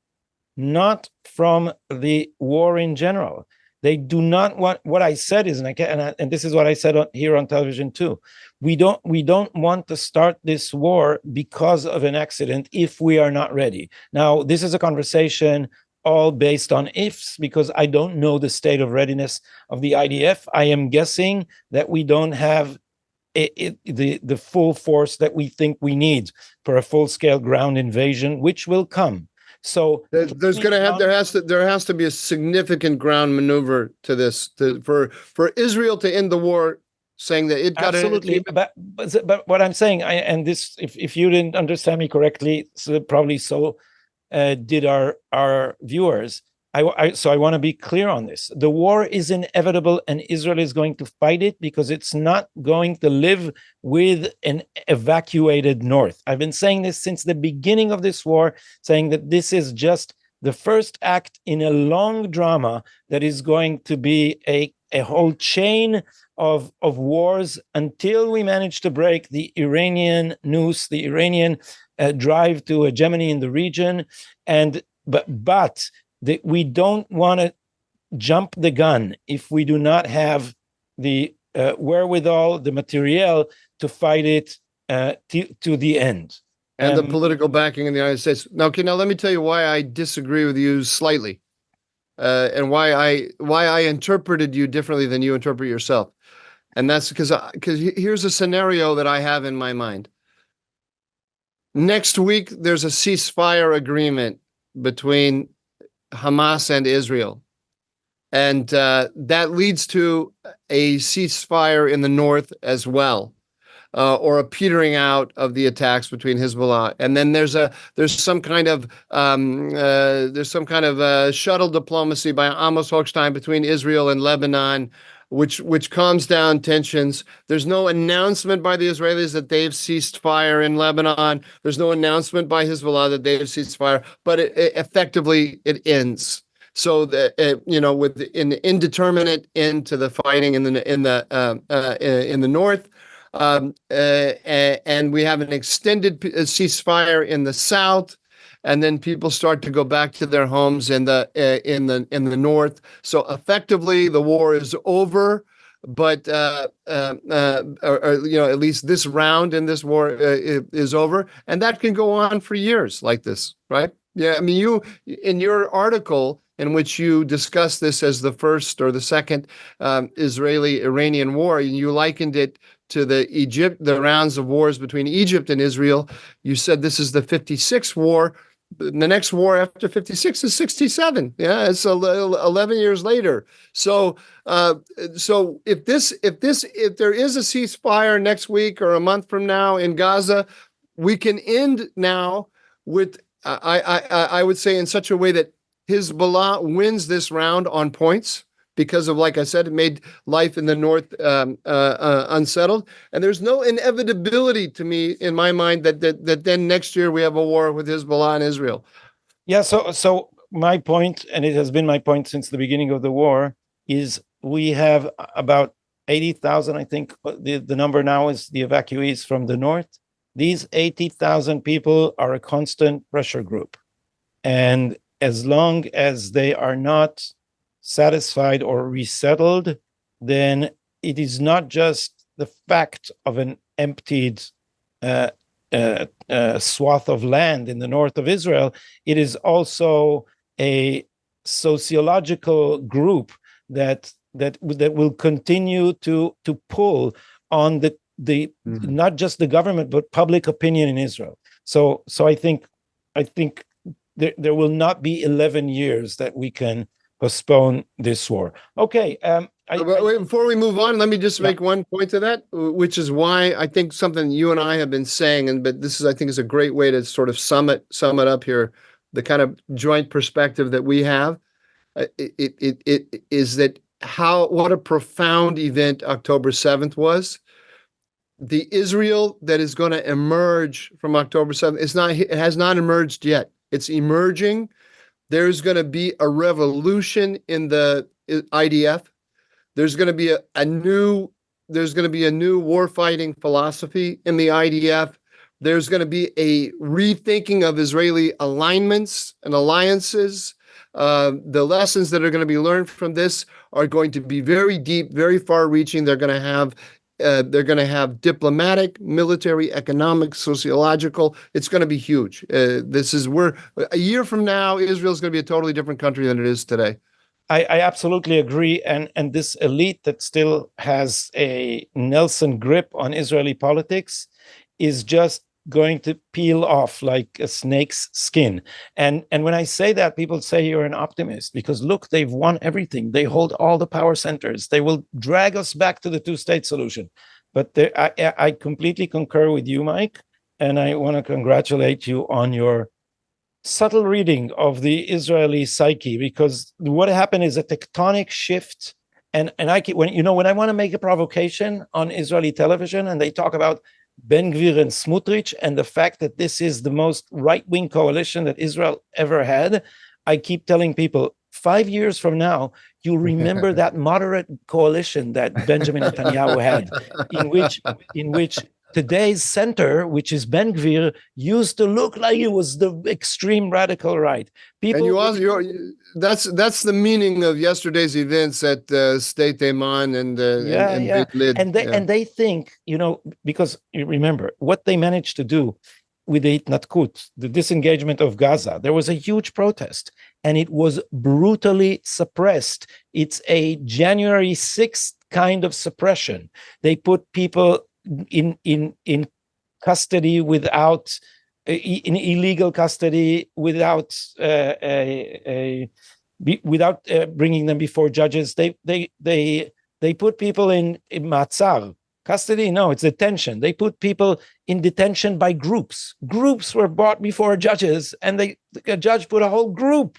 Speaker 2: not from the war in general. They do not want. What I said is, and this is what I said here on television too. We don't want to start this war because of an accident if we are not ready. Now, this is a conversation all based on ifs, because I don't know the state of readiness of the IDF. I am guessing that we don't have the full force that we think we need for a full-scale ground invasion, which will come. So there has to be a significant ground maneuver to this for Israel to end the war, saying that it got absolutely. But what I'm saying, and this, if you didn't understand me correctly, probably did our viewers. So I want to be clear on this. The war is inevitable, and Israel is going to fight it because it's not going to live with an evacuated north. I've been saying this since the beginning of this war, saying that this is just the first act in a long drama that is going to be a whole chain of wars until we manage to break the Iranian noose, the Iranian drive to hegemony in the region. But we don't want to jump the gun if we do not have the wherewithal, the materiel to fight it to the end.
Speaker 3: And the political backing in the United States. Now, let me tell you why I disagree with you slightly, and why I interpreted you differently than you interpret yourself. And that's because here's a scenario that I have in my mind. Next week, there's a ceasefire agreement between Hamas and Israel. And that leads to a ceasefire in the north as well, or a petering out of the attacks between Hezbollah. And then there's some kind of shuttle diplomacy by Amos Hochstein between Israel and Lebanon, which calms down tensions. There's no announcement by the Israelis that they've ceased fire in Lebanon. There's no announcement by Hezbollah that they've ceased fire, but effectively it ends. So that with an indeterminate end to the fighting in the north, and we have an extended ceasefire in the south, and then people start to go back to their homes in the north. So effectively, the war is over. But at least this round in this war is over, and that can go on for years like this, right? Yeah, I mean, you in your article in which you discuss this as the first or the second Israeli-Iranian war, and you likened it to the rounds of wars between Egypt and Israel. You said this is the 56th war. The next war after 56 is 67. Yeah, it's 11 years later. So if there is a ceasefire next week or a month from now in Gaza, we can end now with I would say in such a way that Hezbollah wins this round on points because of, like I said, it made life in the north unsettled. And there's no inevitability to me, in my mind, that then next year we have a war with Hezbollah and Israel.
Speaker 2: Yeah, so my point, and it has been my point since the beginning of the war, is we have about 80,000, I think the number now is the evacuees from the north. These 80,000 people are a constant pressure group. And as long as they are not satisfied or resettled, then it is not just the fact of an emptied swath of land in the north of Israel. It is also a sociological group that will continue to pull on the not just the government but public opinion in Israel. So I think there will not be 11 years that we can postpone this war. Okay.
Speaker 3: Before we move on, let me just make one point to that, which is why I think something you and I have been saying, but this is, I think, is a great way to sort of sum it up here, the kind of joint perspective that we have. It is that what a profound event October 7th was. The Israel that is going to emerge from October 7th it has not emerged yet. It's emerging. There's going to be a revolution in the IDF. There's going to be a new war-fighting philosophy in the IDF. There's going to be a rethinking of Israeli alignments and alliances. The lessons that are going to be learned from this are going to be very deep, very far-reaching. They're going to have diplomatic, military, economic, sociological. It's going to be huge. A year from now, Israel is going to be a totally different country than it is today.
Speaker 2: I absolutely agree. And this elite that still has a Nelson grip on Israeli politics is just going to peel off like a snake's skin. And when I say that, people say you're an optimist because look, they've won everything. They hold all the power centers. They will drag us back to the two-state solution. But I completely concur with you, Mike, and I want to congratulate you on your subtle reading of the Israeli psyche, because what happened is a tectonic shift. And when I want to make a provocation on Israeli television and they talk about Ben Gvir and Smotrich and the fact that this is the most right-wing coalition that Israel ever had, I keep telling people, 5 years from now, you'll remember that moderate coalition that Benjamin Netanyahu had, in which today's center, which is Ben Gvir, used to look like it was the extreme radical right.
Speaker 3: That's the meaning of yesterday's events at State Teiman and Beit Lid.
Speaker 2: And they think, because you remember what they managed to do with the Itnatkut, the disengagement of Gaza. There was a huge protest, and it was brutally suppressed. It's a January 6th kind of suppression. They put people in custody without in illegal custody without bringing them before judges. They put people in matzar. Custody? No, it's detention. They put people in detention by groups. Groups were brought before judges, and a judge put a whole group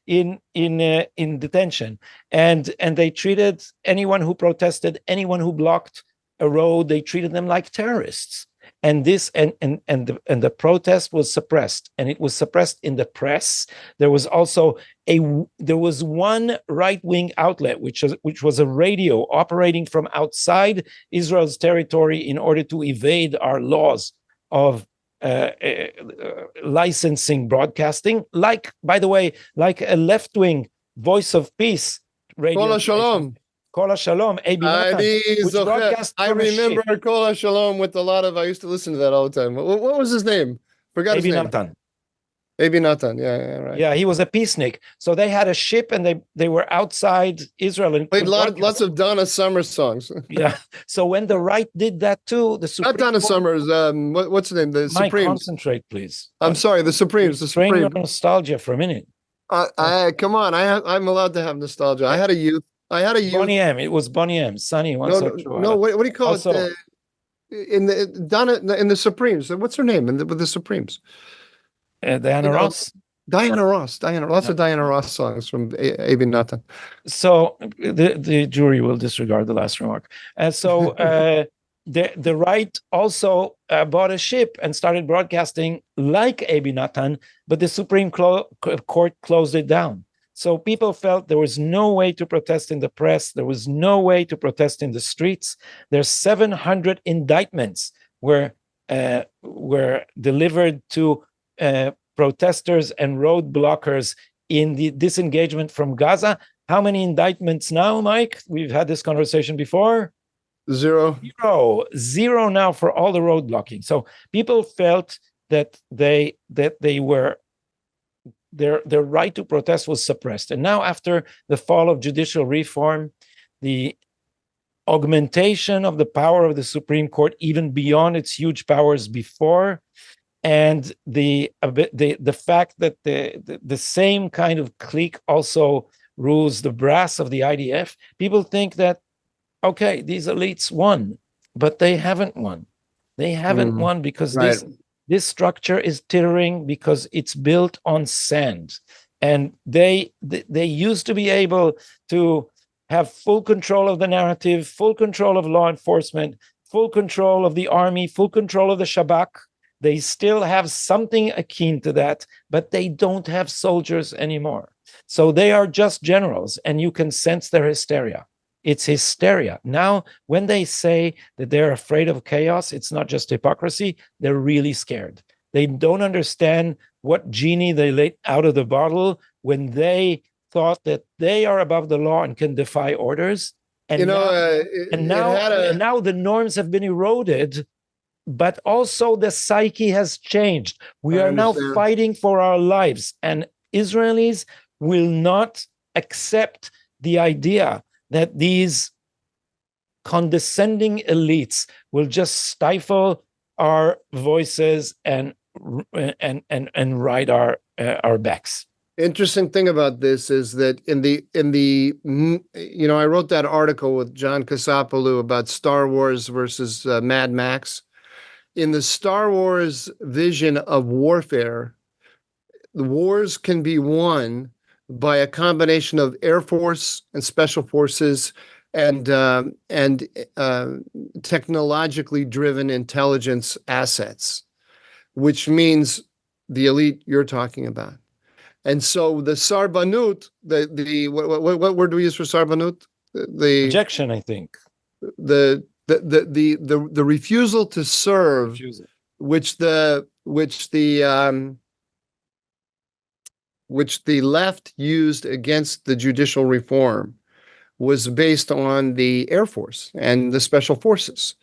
Speaker 2: in detention. And they treated anyone who protested, anyone who blocked a road, they treated them like terrorists. and the protest was suppressed, and it was suppressed in the press. There was also one right-wing outlet which was a radio operating from outside Israel's territory in order to evade our laws of licensing broadcasting, by the way, like a left-wing Voice of Peace radio
Speaker 3: Kol Shalom.
Speaker 2: Kol Shalom, Abi Natan, which broadcast
Speaker 3: I remember Kol Shalom with a lot of. I used to listen to that all the time. What was his name? Forgot his name.
Speaker 2: Natan.
Speaker 3: Abi Natan. Yeah, right.
Speaker 2: Yeah, he was a peacenik. So they had a ship, and they were outside Israel and
Speaker 3: played lots of Donna Summer songs.
Speaker 2: Yeah. So when the right did that too, the Supreme
Speaker 3: not Donna
Speaker 2: Court,
Speaker 3: Summers. What's the name? The
Speaker 2: Mike,
Speaker 3: Supremes.
Speaker 2: concentrate, please.
Speaker 3: I'm sorry, the Supremes. The
Speaker 2: Strain your
Speaker 3: Supremes.
Speaker 2: nostalgia for a minute.
Speaker 3: Come on. I'm allowed to have nostalgia. I had a youth.
Speaker 2: Bonnie M. It was Bonnie M. Sonny.
Speaker 3: No. What do you call it? In the Supremes. What's her name? With the Supremes.
Speaker 2: Diana Ross.
Speaker 3: Diana Ross. Lots of Diana Ross songs from Abi Natan.
Speaker 2: So the jury will disregard the last remark. And so the right also bought a ship and started broadcasting like Abi Natan, but the Supreme Court closed it down. So people felt there was no way to protest in the press. There was no way to protest in the streets. There's 700 indictments were delivered to protesters and road blockers in the disengagement from Gaza. How many indictments now, Mike? We've had this conversation before.
Speaker 3: Zero
Speaker 2: now for all the road blocking. So people felt that their right to protest was suppressed. And now, after the fall of judicial reform, the augmentation of the power of the Supreme Court, even beyond its huge powers before, and the fact that the same kind of clique also rules the brass of the IDF, people think that, okay, these elites won, but they haven't won. They haven't won because this structure is teetering because it's built on sand. And they used to be able to have full control of the narrative, full control of law enforcement, full control of the army, full control of the Shabak. They still have something akin to that, but they don't have soldiers anymore. So they are just generals, and you can sense their hysteria. It's hysteria. Now, when they say that they're afraid of chaos, it's not just hypocrisy. They're really scared. They don't understand what genie they let out of the bottle when they thought that they are above the law and can defy orders. And now the norms have been eroded, but also the psyche has changed. We are now fighting for our lives, and Israelis will not accept the idea that these condescending elites will just stifle our voices and ride our backs.
Speaker 3: Interesting thing about this is that in the I wrote that article with John Kasapoulou about Star Wars versus Mad Max. In the Star Wars vision of warfare, the wars can be won by a combination of Air Force and Special Forces and technologically driven intelligence assets, which means the elite you're talking about. And so the Sarbanut, what word do we use for Sarbanut? The
Speaker 2: rejection, I think.
Speaker 3: The refusal to serve, which the left used against the judicial reform, was based on the Air Force and the Special Forces.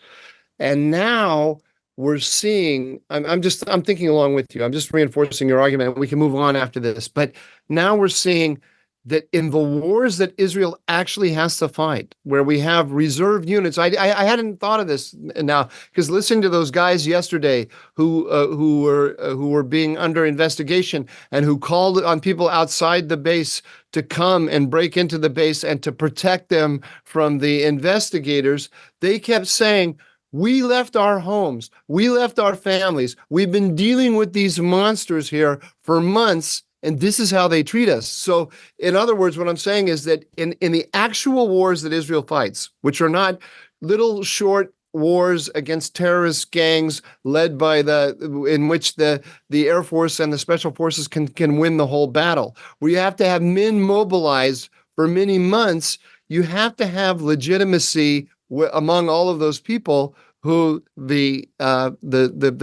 Speaker 3: And now we're seeing, I'm thinking along with you. I'm just reinforcing your argument. We can move on after this. But now we're seeing that in the wars that Israel actually has to fight, where we have reserve units, I hadn't thought of this now, because listening to those guys yesterday who were being under investigation and who called on people outside the base to come and break into the base and to protect them from the investigators, they kept saying, we left our homes, we left our families, we've been dealing with these monsters here for months, and this is how they treat us. So, in other words, what I'm saying is that in the actual wars that Israel fights, which are not little short wars against terrorist gangs led by in which the Air Force and the Special Forces can win the whole battle. Where you have to have men mobilized for many months, you have to have legitimacy among all of those people who the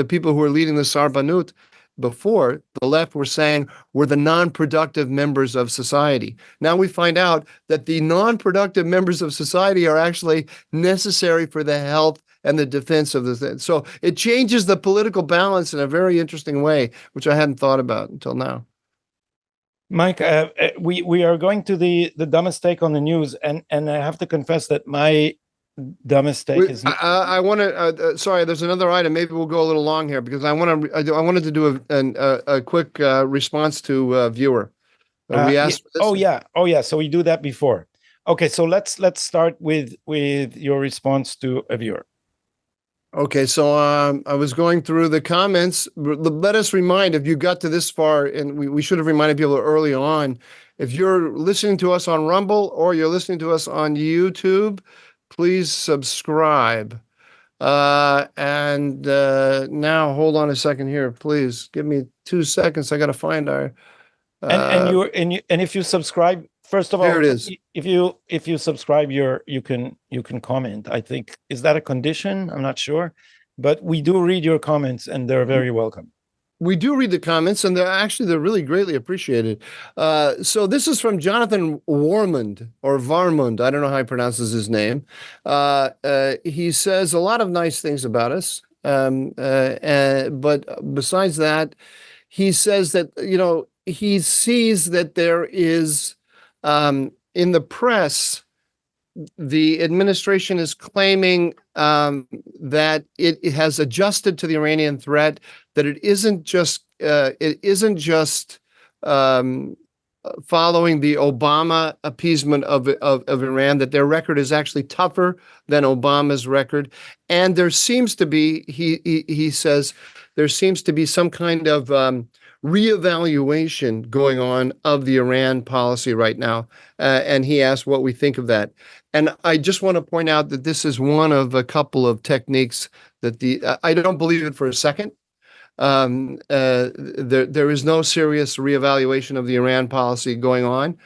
Speaker 3: people who are leading the Sarbanut before the left were saying were the non-productive members of society. Now we find out that the non-productive members of society are actually necessary for the health and the defense of the thing. So it changes the political balance in a very interesting way, which I hadn't thought about until now.
Speaker 2: Mike, we are going to the dumbest take on the news, and I have to confess that my dumbest take is.
Speaker 3: I want to. Sorry, there's another item. Maybe we'll go a little long here because I wanted to do a quick response to viewer. We asked.
Speaker 2: Yeah. So we do that before. Okay, so let's start with your response to a viewer.
Speaker 3: Okay, so I was going through the comments. Let us remind, if you got to this far, and we should have reminded people early on, if you're listening to us on Rumble or you're listening to us on YouTube, please subscribe. And now, hold on a second here, please. Give me 2 seconds. I got to find our.
Speaker 2: And if you subscribe, first of all,
Speaker 3: here it is.
Speaker 2: If you subscribe, you can comment. I think, is that a condition? I'm not sure, but we do read your comments, and they're very welcome.
Speaker 3: We do read the comments, and they're really greatly appreciated. So this is from Jonathan Warmund or Varmund. I don't know how he pronounces his name. He says a lot of nice things about us, but besides that, he says that he sees that there is in the press, the administration is claiming that it has adjusted to the Iranian threat, that it isn't just following the Obama appeasement of Iran, that their record is actually tougher than Obama's record. And there seems to be, he says, there seems to be some kind of reevaluation going on of the Iran policy right now. And he asked what we think of that. And I just want to point out that this is one of a couple of techniques that I don't believe it for a second. There is no serious reevaluation of the Iran policy going on.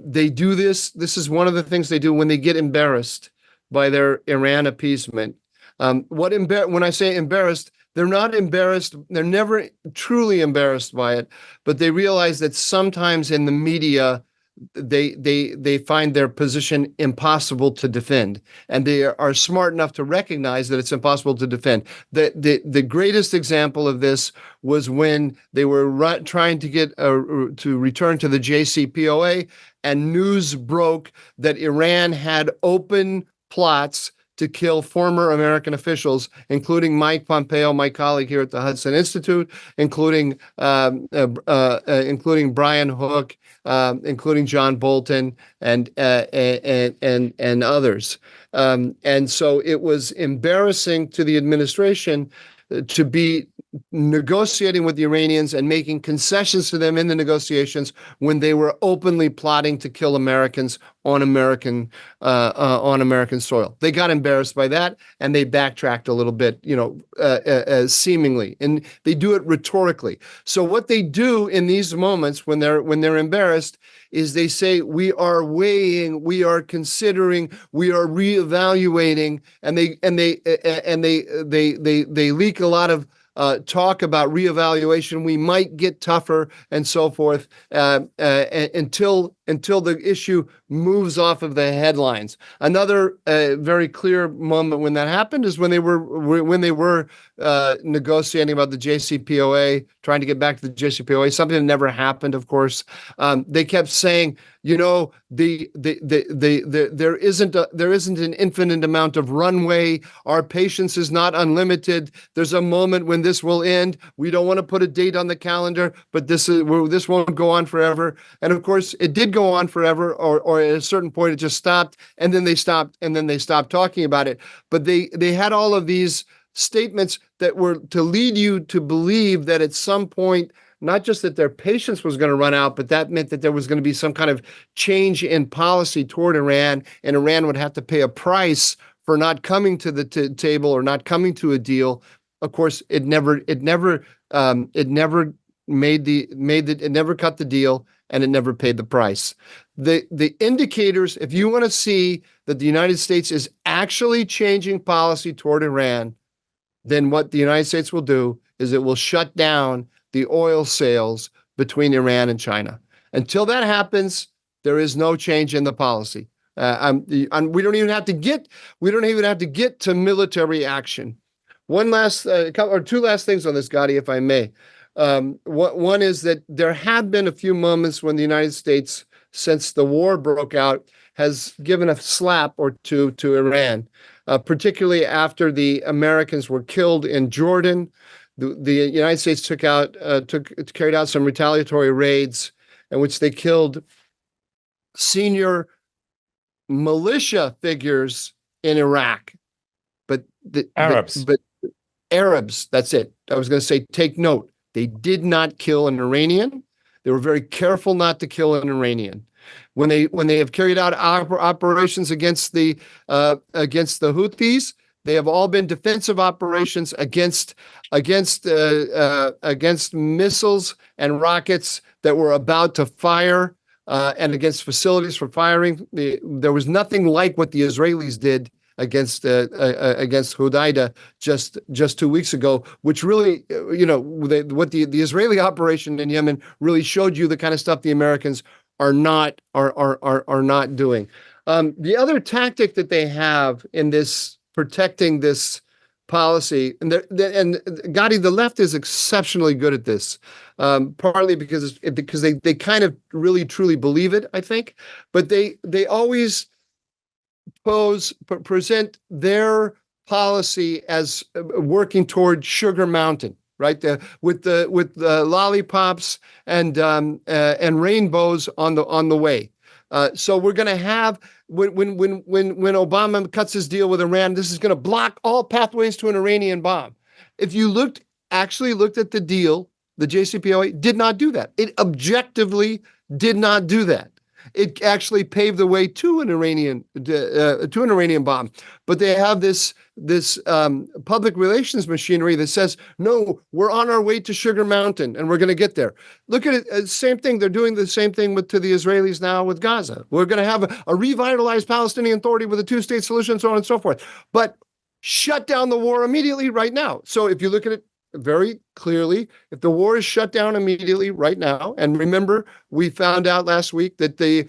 Speaker 3: They do this. This is one of the things they do when they get embarrassed by their Iran appeasement. When I say embarrassed, they're not embarrassed. They're never truly embarrassed by it, but they realize that sometimes in the media, they find their position impossible to defend, and they are smart enough to recognize that it's impossible to defend. The greatest example of this was when they were trying to get to return to the JCPOA, and news broke that Iran had open plots to kill former American officials, including Mike Pompeo, my colleague here at the Hudson Institute, including Brian Hook, including John Bolton, and others. And so it was embarrassing to the administration to be negotiating with the Iranians and making concessions to them in the negotiations when they were openly plotting to kill Americans on American soil. They got embarrassed by that, and they backtracked a little bit, seemingly, and they do it rhetorically. So what they do in these moments when they're embarrassed is they say, we are weighing, we are considering, we are reevaluating, and they leak a lot of talk about reevaluation. We might get tougher and so forth until the issue moves off of the headlines. Another very clear moment when that happened is when they were negotiating about the JCPOA, trying to get back to the JCPOA, something that never happened, of course. They kept saying, there isn't an infinite amount of runway. Our patience is not unlimited. There's a moment when this will end. We don't want to put a date on the calendar, but this won't go on forever. And of course, it did go on forever, or at a certain point it just stopped, and then they stopped talking about it. But they had all of these statements that were to lead you to believe that at some point, not just that their patience was going to run out, but that meant that there was going to be some kind of change in policy toward Iran, and Iran would have to pay a price for not coming to the table or not coming to a deal. Of course, it never cut the deal, and it never paid the price. The indicators, if you want to see that the United States is actually changing policy toward Iran, then what the United States will do is it will shut down the oil sales between Iran and China. Until that happens, there is no change in the policy. We don't even have to get to military action. Two last things on this, Gadi, if I may. One is that there have been a few moments when the United States, since the war broke out, has given a slap or two to Iran, particularly after the Americans were killed in Jordan. The United States carried out some retaliatory raids in which they killed senior militia figures in Iraq. But Arabs, that's it. I was going to say, take note. They did not kill an Iranian. They were very careful not to kill an Iranian. When they have carried out operations against the Houthis, they have all been defensive operations against missiles and rockets that were about to fire, and against facilities for firing. There was nothing like what the Israelis did against Hodeidah just 2 weeks ago, which really, what the Israeli operation in Yemen really showed you the kind of stuff the Americans are not doing. The other tactic that they have in this protecting this policy, and Gadi, the left is exceptionally good at this, partly because they kind of really truly believe it, I think, but they always present their policy as working toward Sugar Mountain, right? With the lollipops and rainbows on the way. So we're going to have when Obama cuts his deal with Iran, this is going to block all pathways to an Iranian bomb. If you actually looked at the deal, the JCPOA did not do that. It objectively did not do that. It actually paved the way to an Iranian bomb. But they have this public relations machinery that says, no, we're on our way to Sugar Mountain and we're going to get there. Look at it. Same thing. They're doing the same thing to the Israelis now with Gaza. We're going to have a revitalized Palestinian Authority with a two-state solution, so on and so forth. But shut down the war immediately right now. So if you look at it very clearly, if the war is shut down immediately right now, and remember, we found out last week that the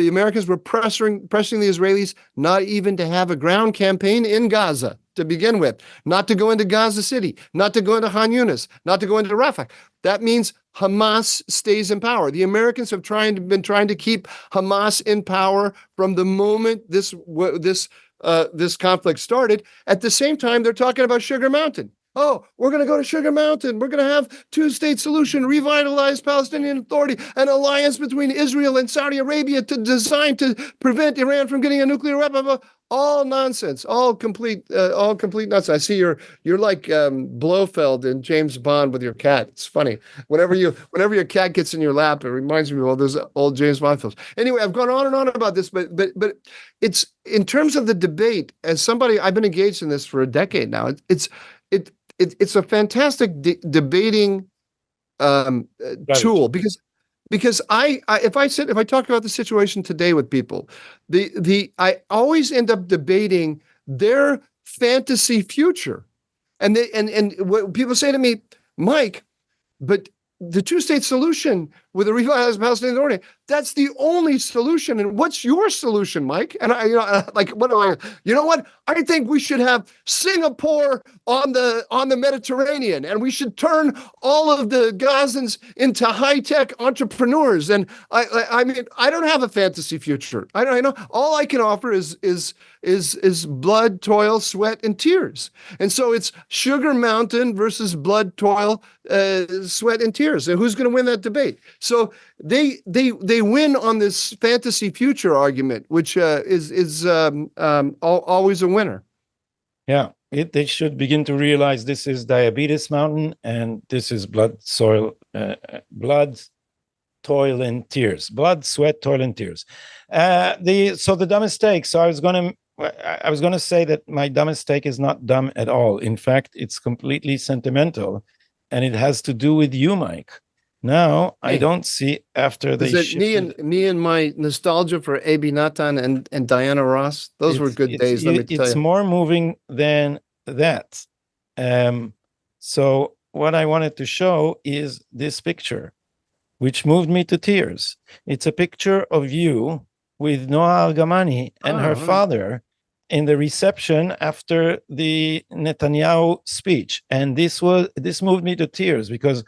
Speaker 3: Americans were pressing the Israelis not even to have a ground campaign in Gaza to begin with, not to go into Gaza City, not to go into Khan Yunis, not to go into Rafah. That means Hamas stays in power. The Americans have been trying to keep Hamas in power from the moment this conflict started. At the same time, they're talking about Sugar Mountain. Oh, we're going to go to Sugar Mountain. We're going to have two-state solution, revitalized Palestinian Authority, an alliance between Israel and Saudi Arabia designed to prevent Iran from getting a nuclear weapon. All nonsense, all complete nonsense. I see you're like Blofeld in James Bond with your cat. It's funny. Whenever your cat gets in your lap, it reminds me of all those old James Bond films. Anyway, I've gone on and on about this, but it's in terms of the debate. As somebody, I've been engaged in this for a decade now. It's a fantastic debating tool because if I talk about the situation today with people, I always end up debating their fantasy future, and what people say to me, Mike, but the two-state solution with a revitalized Palestinian Authority, that's the only solution. And what's your solution, Mike? And you know what? I think we should have Singapore on the Mediterranean, and we should turn all of the Gazans into high-tech entrepreneurs. And I mean, I don't have a fantasy future. I know all I can offer is blood, toil, sweat, and tears. And so it's Sugar Mountain versus blood, toil, sweat, and tears. And who's going to win that debate? So they win on this fantasy future argument, which is always a winner.
Speaker 2: Yeah, they should begin to realize this is Diabetes Mountain and this is blood, toil, and tears. Blood, sweat, toil, and tears. The dumbest take. So I was going to I was going to say that my dumbest take is not dumb at all. In fact, it's completely sentimental, and it has to do with you, Mike. Now, I don't see after they
Speaker 3: Is it
Speaker 2: shifted.
Speaker 3: me and my nostalgia for A.B. Natan and Diana Ross? Those were good days, let me tell
Speaker 2: It's
Speaker 3: you.
Speaker 2: more moving than that. So what I wanted to show is this picture, which moved me to tears. It's a picture of you with Noah Argamani and her father in the reception after the Netanyahu speech. And this moved me to tears because,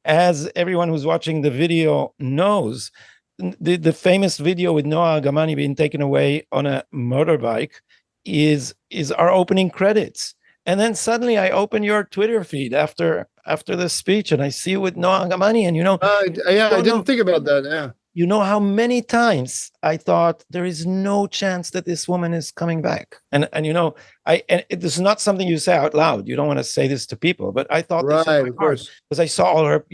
Speaker 2: as everyone who's watching the video knows, the famous video with Noah Argamani being taken away on a motorbike is our opening credits. And then suddenly I open your Twitter feed after the speech, and I see you with Noah Argamani, and
Speaker 3: I didn't think about that. Yeah.
Speaker 2: You know how many times I thought there is no chance that this woman is coming back, and this is not something you say out loud. You don't want to say this to people, but I thought this in my
Speaker 3: of course,
Speaker 2: because I saw all her.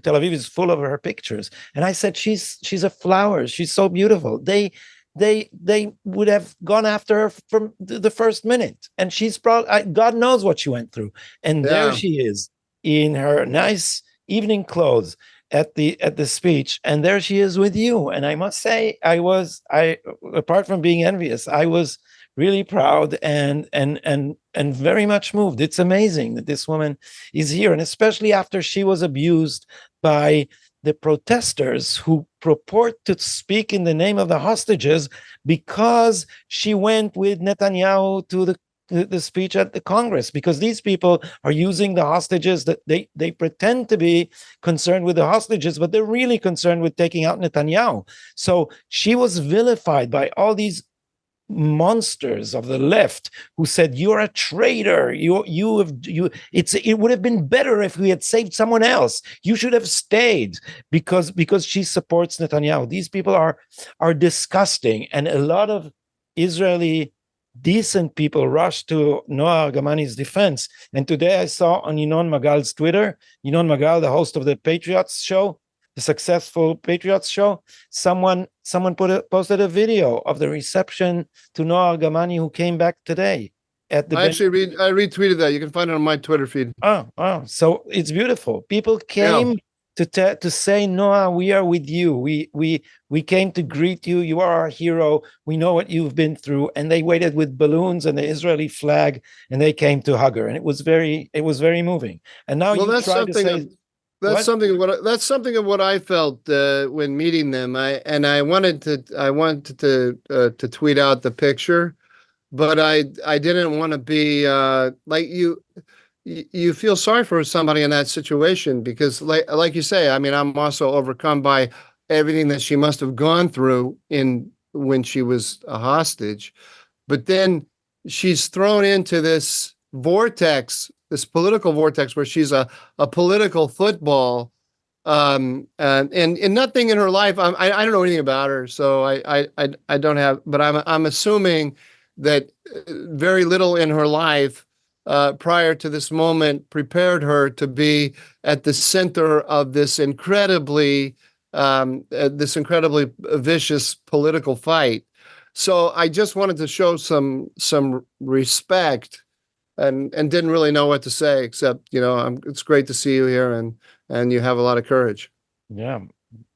Speaker 2: Tel Aviv is full of her pictures, and I said she's a flower. She's so beautiful. They would have gone after her from the first minute, and she's probably God knows what she went through, and there she is in her nice evening clothes at the speech, and there she is with you. And I must say, I apart from being envious, I was really proud and very much moved. It's amazing that this woman is here, and especially after she was abused by the protesters who purport to speak in the name of the hostages because she went with Netanyahu to the speech at the Congress, because these people are using the hostages, that they pretend to be concerned with the hostages, but they're really concerned with taking out Netanyahu. So she was vilified by all these monsters of the left who said, you're a traitor, it would have been better if we had saved someone else, you should have stayed, because she supports Netanyahu. These people are disgusting, and a lot of Israeli decent people rushed to Noah Argamani's defense. And today I saw on Ynnon Magal's Twitter, Ynnon Magal, the host of the Patriots show, the successful Patriots show, someone posted a video of the reception to Noah Argamani, who came back today. I
Speaker 3: retweeted that. You can find it on my Twitter feed.
Speaker 2: Oh, so it's beautiful. People came to say, Noah, we are with you. We came to greet you. You are our hero. We know what you've been through. And they waited with balloons and the Israeli flag, and they came to hug her. And it was very moving. And now
Speaker 3: that's something of what I felt when meeting them. I wanted to tweet out the picture, but I didn't want to be like you. You feel sorry for somebody in that situation, because like you say, I mean, I'm also overcome by everything that she must have gone through when she was a hostage. But then she's thrown into this vortex, this political vortex, where she's a political football, and nothing in her life. I don't know anything about her, so I don't have. But I'm assuming that very little in her life prior to this moment prepared her to be at the center of this incredibly vicious political fight. So I just wanted to show some respect, and didn't really know what to say, except, it's great to see you here, and you have a lot of courage.
Speaker 2: Yeah,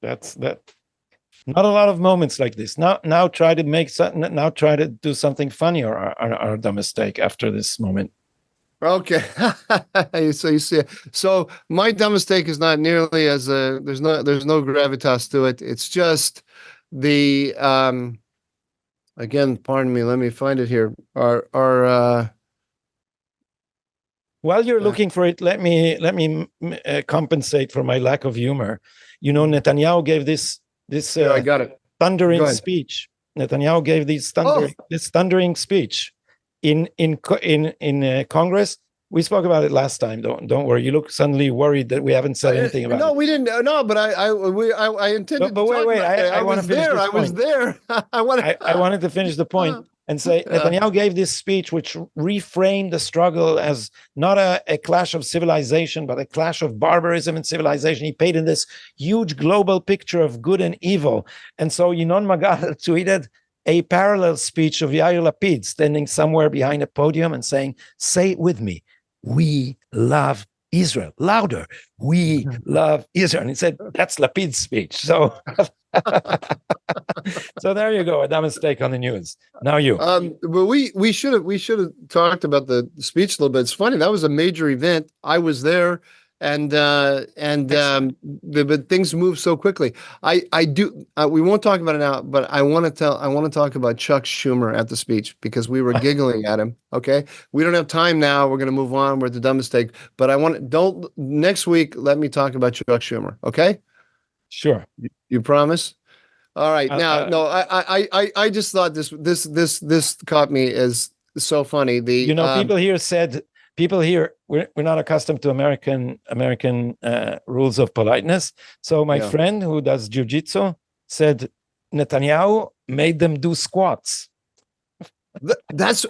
Speaker 2: that's that. Not a lot of moments like this. Now try to make something. Now try to do something funny, or the mistake after this moment.
Speaker 3: Okay, so you see, so my dumb mistake is not nearly as there's no gravitas to it. It's just the again, pardon me, let me find it here.
Speaker 2: While you're looking for it, let me compensate for my lack of humor. Netanyahu gave this
Speaker 3: I got it.
Speaker 2: Thundering speech. Netanyahu gave this thundering speech in Congress. We spoke about it last time. Don't worry. You look suddenly worried that we haven't said anything about it.
Speaker 3: No, we didn't. No, but I intended.
Speaker 2: But wait. I want to finish this point.
Speaker 3: I was there.
Speaker 2: I wanted to finish the point and say Netanyahu gave this speech, which reframed the struggle as not a clash of civilization, but a clash of barbarism and civilization. He painted this huge global picture of good and evil. And so Ynnon Magal tweeted, a parallel speech of Yair Lapid standing somewhere behind a podium and saying, say it with me, we love Israel. Louder, we love Israel. And he said, that's Lapid's speech. So, so there you go, a dumb mistake on the news. Now you.
Speaker 3: But we should have talked about the speech a little bit. It's funny, that was a major event. I was there, but things move so quickly. I do. We won't talk about it now, but I want to talk about Chuck Schumer at the speech because we were giggling at him. Okay, we don't have time now. We're going to move on. We're at the dumb mistake. But next week. Let me talk about Chuck Schumer. Okay.
Speaker 2: Sure.
Speaker 3: You promise? All right. Now, no, I just thought this caught me as so funny. People here we're not accustomed to American rules of politeness. So my friend who does jiu-jitsu said Netanyahu made them do squats. That's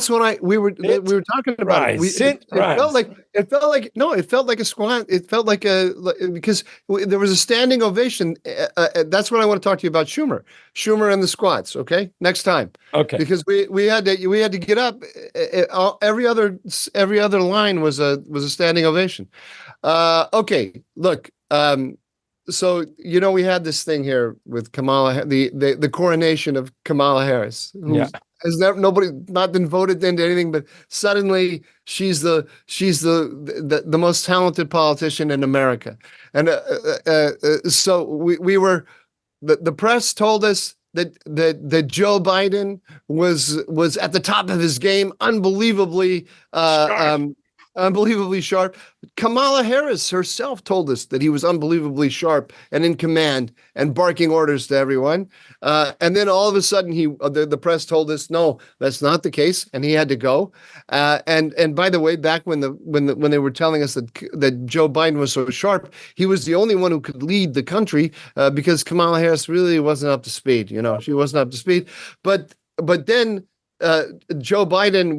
Speaker 3: what we were talking about. It felt like a squat. It felt like because there was a standing ovation. That's what I want to talk to you about. Schumer and the squats. Okay, next time.
Speaker 2: Okay, because
Speaker 3: we had to get up. Every other line was a standing ovation. Okay, look. So we had this thing here with Kamala, the coronation of Kamala Harris. Has not been voted into anything, but suddenly she's the most talented politician in America, and so we were. The press told us that Joe Biden was at the top of his game, unbelievably sharp. Kamala Harris herself told us that he was unbelievably sharp and in command and barking orders to everyone. And then all of a sudden, the press told us, no, that's not the case, and he had to go. And by the way, back when they were telling us that Joe Biden was so sharp, he was the only one who could lead the country because Kamala Harris really wasn't up to speed. She wasn't up to speed. But then. Joe Biden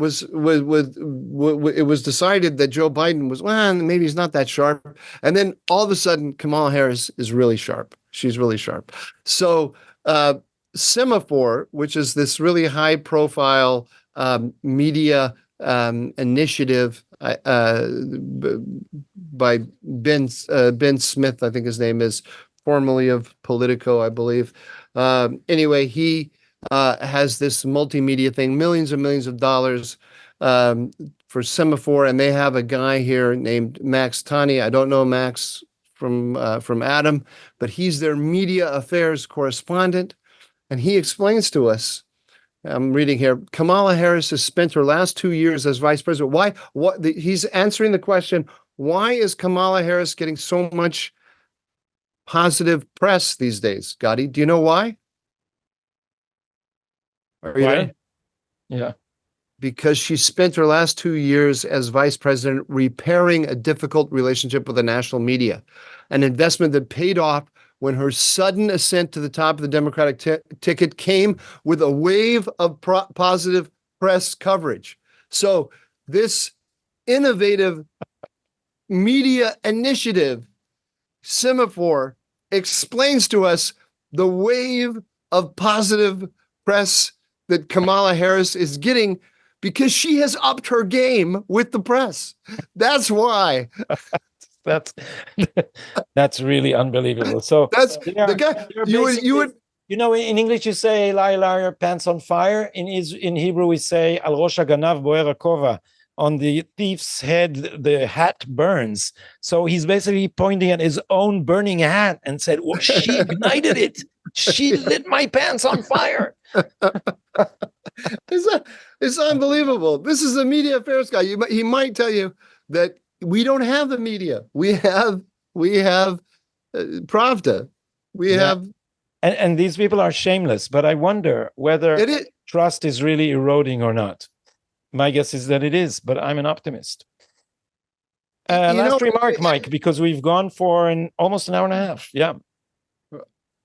Speaker 3: it was decided that Joe Biden was, maybe he's not that sharp. And then all of a sudden, Kamala Harris is really sharp. She's really sharp. So Semaphore, which is this really high profile media initiative by Ben Smith, I think his name is, formerly of Politico, I believe. Anyway, he has this multimedia thing, millions and millions of dollars for Semaphore, and they have a guy here named Max Tani. I don't know Max from Adam, but he's their media affairs correspondent, and he explains to us. I'm reading here. Kamala Harris has spent her last 2 years as vice president. Why? He's answering the question: why is Kamala Harris getting so much positive press these days? Gadi, do you know why? Are you there?
Speaker 2: Yeah.
Speaker 3: Because she spent her last 2 years as vice president repairing a difficult relationship with the national media, an investment that paid off when her sudden ascent to the top of the Democratic ticket came with a wave of positive press coverage. So this innovative media initiative, Semaphore, explains to us the wave of positive press that Kamala Harris is getting because she has upped her game with the press. That's why.
Speaker 2: That's really unbelievable. So
Speaker 3: that's the guy. You would
Speaker 2: in English you say liar, pants on fire. In Hebrew we say al rosh haganav boer hakova. On the thief's head the hat burns. So he's basically pointing at his own burning hat and said, well, she ignited it. She lit my pants on fire.
Speaker 3: It's unbelievable. This is a media affairs guy. He might tell you that we don't have the media. We have Pravda. We have,
Speaker 2: and these people are shameless. But I wonder whether trust is really eroding or not. My guess is that it is, but I'm an optimist. Last remark, Mike, because we've gone for almost an hour and a half. Yeah.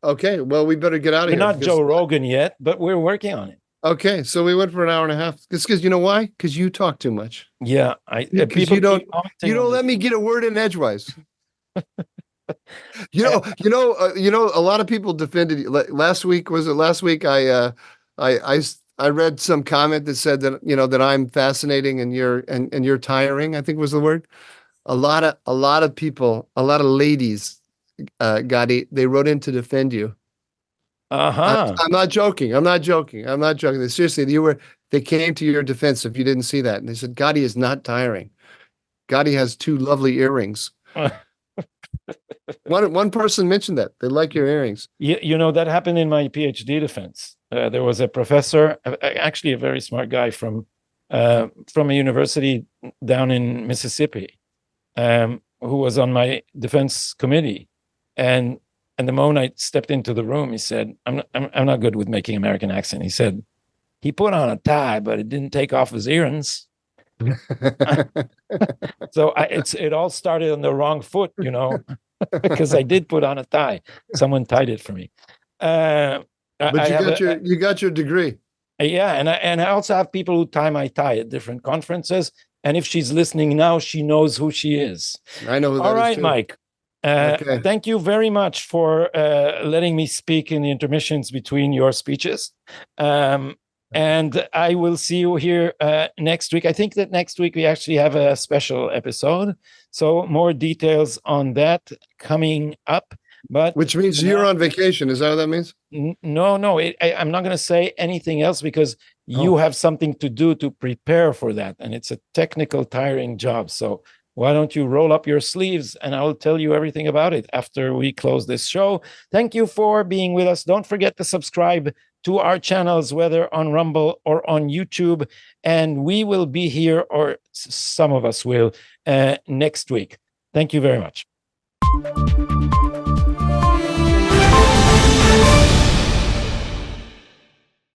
Speaker 3: Okay. Well, we better get out of here.
Speaker 2: We're not Joe Rogan yet, but we're working on it.
Speaker 3: Okay. So we went for an hour and a half. It's because you know why? Because you talk too much.
Speaker 2: Yeah.
Speaker 3: You don't let me get a word in edgewise. A lot of people defended you. Last week, I read some comment that said that, that I'm fascinating and you're tiring, I think was the word. A lot of people, a lot of ladies, Gadi, they wrote in to defend you. I'm not joking. I'm not joking. Seriously, they came to your defense if you didn't see that. And they said, Gadi is not tiring. Gadi has 2 lovely earrings. One person mentioned that. They like your earrings.
Speaker 2: That happened in my PhD defense. There was a professor, actually a very smart guy from a university down in Mississippi, who was on my defense committee. And the moment I stepped into the room, he said, I'm not good with making American accent. He said, he put on a tie, but it didn't take off his earrings. So it all started on the wrong foot, because I did put on a tie. Someone tied it for me.
Speaker 3: But you got your degree.
Speaker 2: Yeah, and I also have people who tie my tie at different conferences. And if she's listening now, she knows who she is.
Speaker 3: I know who that is.
Speaker 2: All right,
Speaker 3: too.
Speaker 2: Mike. Okay. Thank you very much for letting me speak in the intermissions between your speeches. And I will see you here next week. I think that next week we actually have a special episode. So more details on that coming up.
Speaker 3: Which means you're on vacation. Is that what that means?
Speaker 2: No. I'm not going to say anything else because you have something to do to prepare for that. And it's a technical, tiring job. So why don't you roll up your sleeves and I'll tell you everything about it after we close this show. Thank you for being with us. Don't forget to subscribe to our channels, whether on Rumble or on YouTube. And we will be here, or some of us will, next week. Thank you very much.